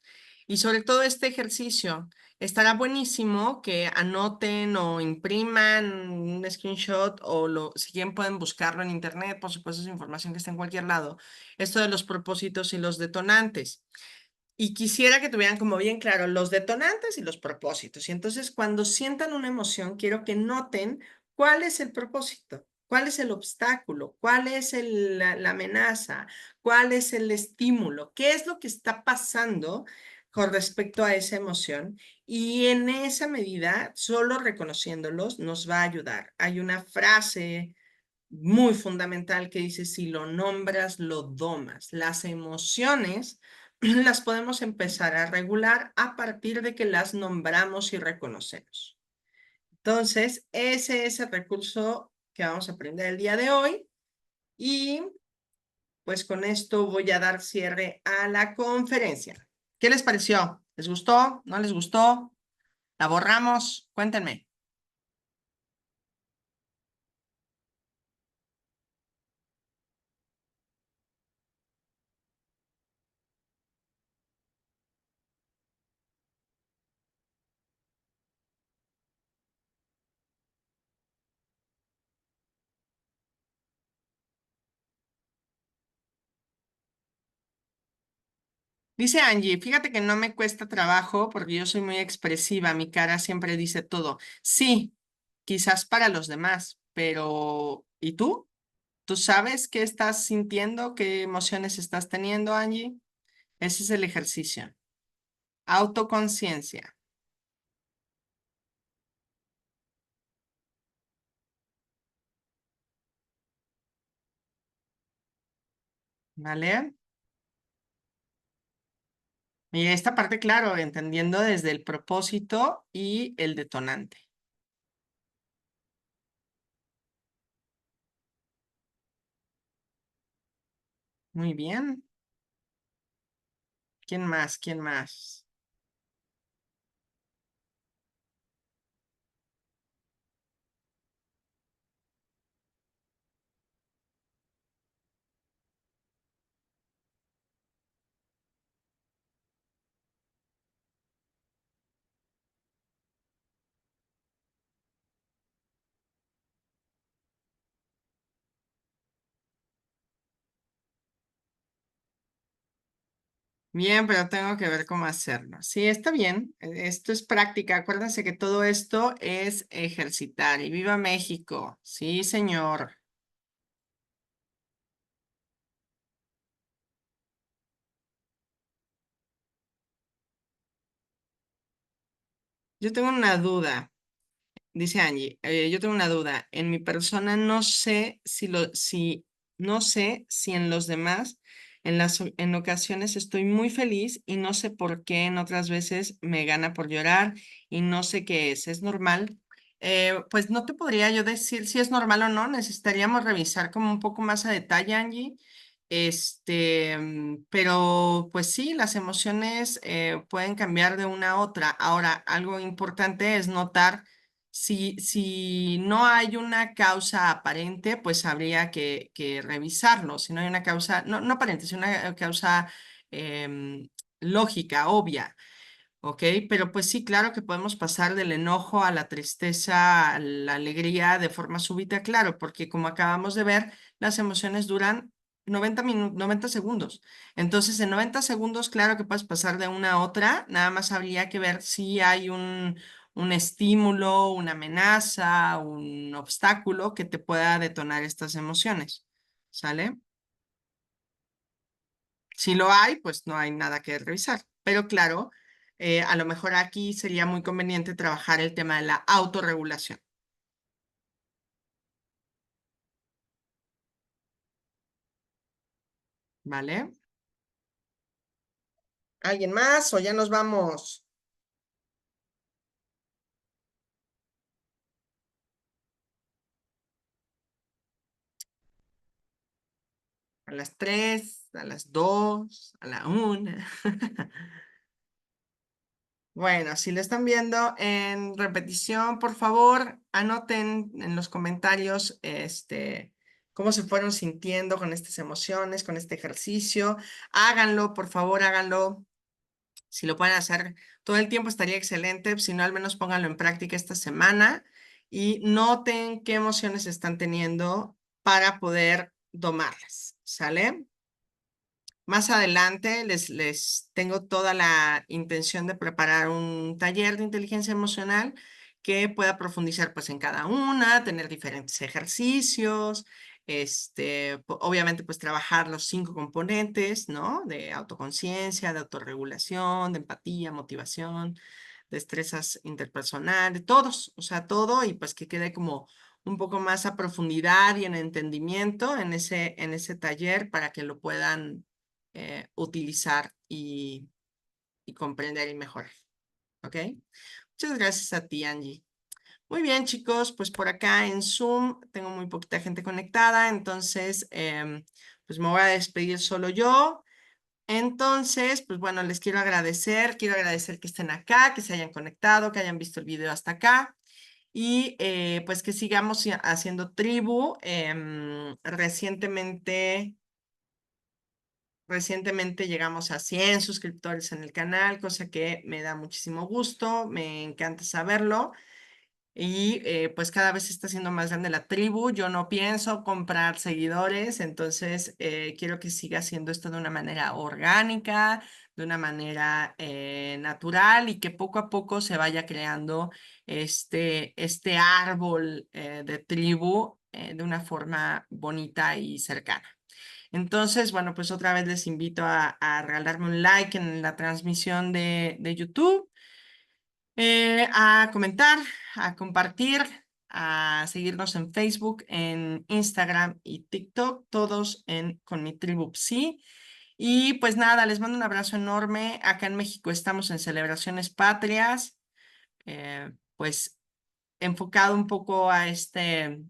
Y sobre todo este ejercicio, estará buenísimo que anoten o impriman un screenshot o si quieren pueden buscarlo en internet, por supuesto es información que está en cualquier lado, esto de los propósitos y los detonantes. Y quisiera que tuvieran como bien claro los detonantes y los propósitos. Y entonces cuando sientan una emoción, quiero que noten cuál es el propósito, cuál es el obstáculo, cuál es la amenaza, cuál es el estímulo, qué es lo que está pasando con respecto a esa emoción. Y en esa medida, solo reconociéndolos nos va a ayudar. Hay una frase muy fundamental que dice, si lo nombras, lo domas. Las emociones las podemos empezar a regular a partir de que las nombramos y reconocemos. Entonces, ese es el recurso que vamos a aprender el día de hoy y pues con esto voy a dar cierre a la conferencia. ¿Qué les pareció? ¿Les gustó? ¿No les gustó? ¿La borramos? Cuéntenme. Dice Angie, fíjate que no me cuesta trabajo porque yo soy muy expresiva, mi cara siempre dice todo. Sí, quizás para los demás, pero ¿y tú? ¿Tú sabes qué estás sintiendo? ¿Qué emociones estás teniendo, Angie? Ese es el ejercicio. Autoconciencia, ¿vale? Y esta parte, claro, entendiendo desde el propósito y el detonante. Muy bien. ¿Quién más? ¿Quién más? Bien, pero tengo que ver cómo hacerlo. Sí, está bien. Esto es práctica. Acuérdense que todo esto es ejercitar. Y viva México. Sí, señor. Yo tengo una duda. Dice Angie, yo tengo una duda. En mi persona no sé si en los demás, en ocasiones estoy muy feliz y no sé por qué en otras veces me gana por llorar y no sé qué es. ¿Es normal? Pues no te podría yo decir si es normal o no. Necesitaríamos revisar como un poco más a detalle, Angie. Pero pues sí, las emociones pueden cambiar de una a otra. Ahora, algo importante es notar si no hay una causa aparente, pues habría que revisarlo. Si no hay una causa, no aparente, sino una causa em, lógica, obvia. ¿Ok? Pero pues sí, claro que podemos pasar del enojo a la tristeza, a la alegría de forma súbita, claro, porque como acabamos de ver, las emociones duran 90 segundos. Entonces, en 90 segundos, claro que puedes pasar de una a otra, nada más habría que ver si hay un estímulo, una amenaza, un obstáculo que te pueda detonar estas emociones. ¿Sale? Si lo hay, pues no hay nada que revisar. Pero claro, a lo mejor aquí sería muy conveniente trabajar el tema de la autorregulación, ¿vale? ¿Alguien más o ya nos vamos a las 3, a las 2, a la 1? Bueno, si lo están viendo en repetición, por favor, anoten en los comentarios cómo se fueron sintiendo con estas emociones, con este ejercicio. Háganlo, por favor, háganlo. Si lo pueden hacer todo el tiempo estaría excelente, si no al menos pónganlo en práctica esta semana y noten qué emociones están teniendo para poder domarlas, ¿sale? Más adelante les tengo toda la intención de preparar un taller de inteligencia emocional que pueda profundizar pues en cada una, tener diferentes ejercicios, obviamente pues trabajar los 5 componentes, ¿no? De autoconciencia, de autorregulación, de empatía, motivación, destrezas interpersonales, todos, o sea, todo y pues que quede como un poco más a profundidad y en entendimiento en ese taller para que lo puedan utilizar y comprender y mejorar. ¿Ok? Muchas gracias a ti, Angie. Muy bien, chicos, pues por acá en Zoom tengo muy poquita gente conectada, entonces pues me voy a despedir solo yo. Entonces, pues bueno, les quiero agradecer que estén acá, que se hayan conectado, que hayan visto el video hasta acá y pues que sigamos haciendo tribu. Recientemente llegamos a 100 suscriptores en el canal, cosa que me da muchísimo gusto, me encanta saberlo. Y pues cada vez se está haciendo más grande la tribu. Yo no pienso comprar seguidores, entonces quiero que siga haciendo esto de una manera orgánica, de una manera natural y que poco a poco se vaya creando este árbol de tribu de una forma bonita y cercana. Entonces, bueno, pues otra vez les invito a regalarme un like en la transmisión de YouTube, a comentar, a compartir, a seguirnos en Facebook, en Instagram y TikTok, todos con mi tribu Psi. Y pues nada, les mando un abrazo enorme. Acá en México estamos en celebraciones patrias. Pues enfocado un poco a este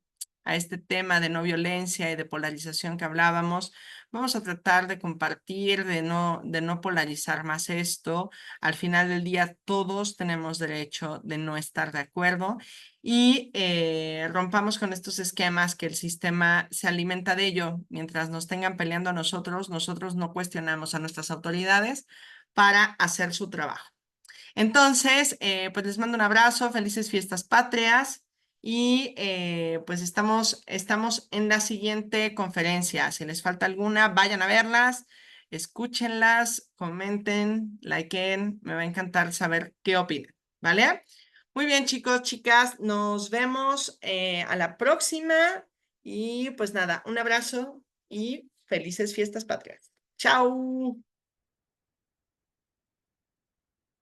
tema de no violencia y de polarización que hablábamos. Vamos a tratar de compartir, de no polarizar más esto. Al final del día, todos tenemos derecho de no estar de acuerdo y rompamos con estos esquemas que el sistema se alimenta de ello. Mientras nos tengan peleando a nosotros, nosotros no cuestionamos a nuestras autoridades para hacer su trabajo. Entonces, pues les mando un abrazo, felices fiestas patrias y pues estamos en la siguiente conferencia. Si les falta alguna, vayan a verlas, escúchenlas, comenten, likeen, me va a encantar saber qué opinan, ¿vale? Muy bien, chicos, chicas, nos vemos a la próxima y pues nada, un abrazo y felices fiestas patrias. Chao.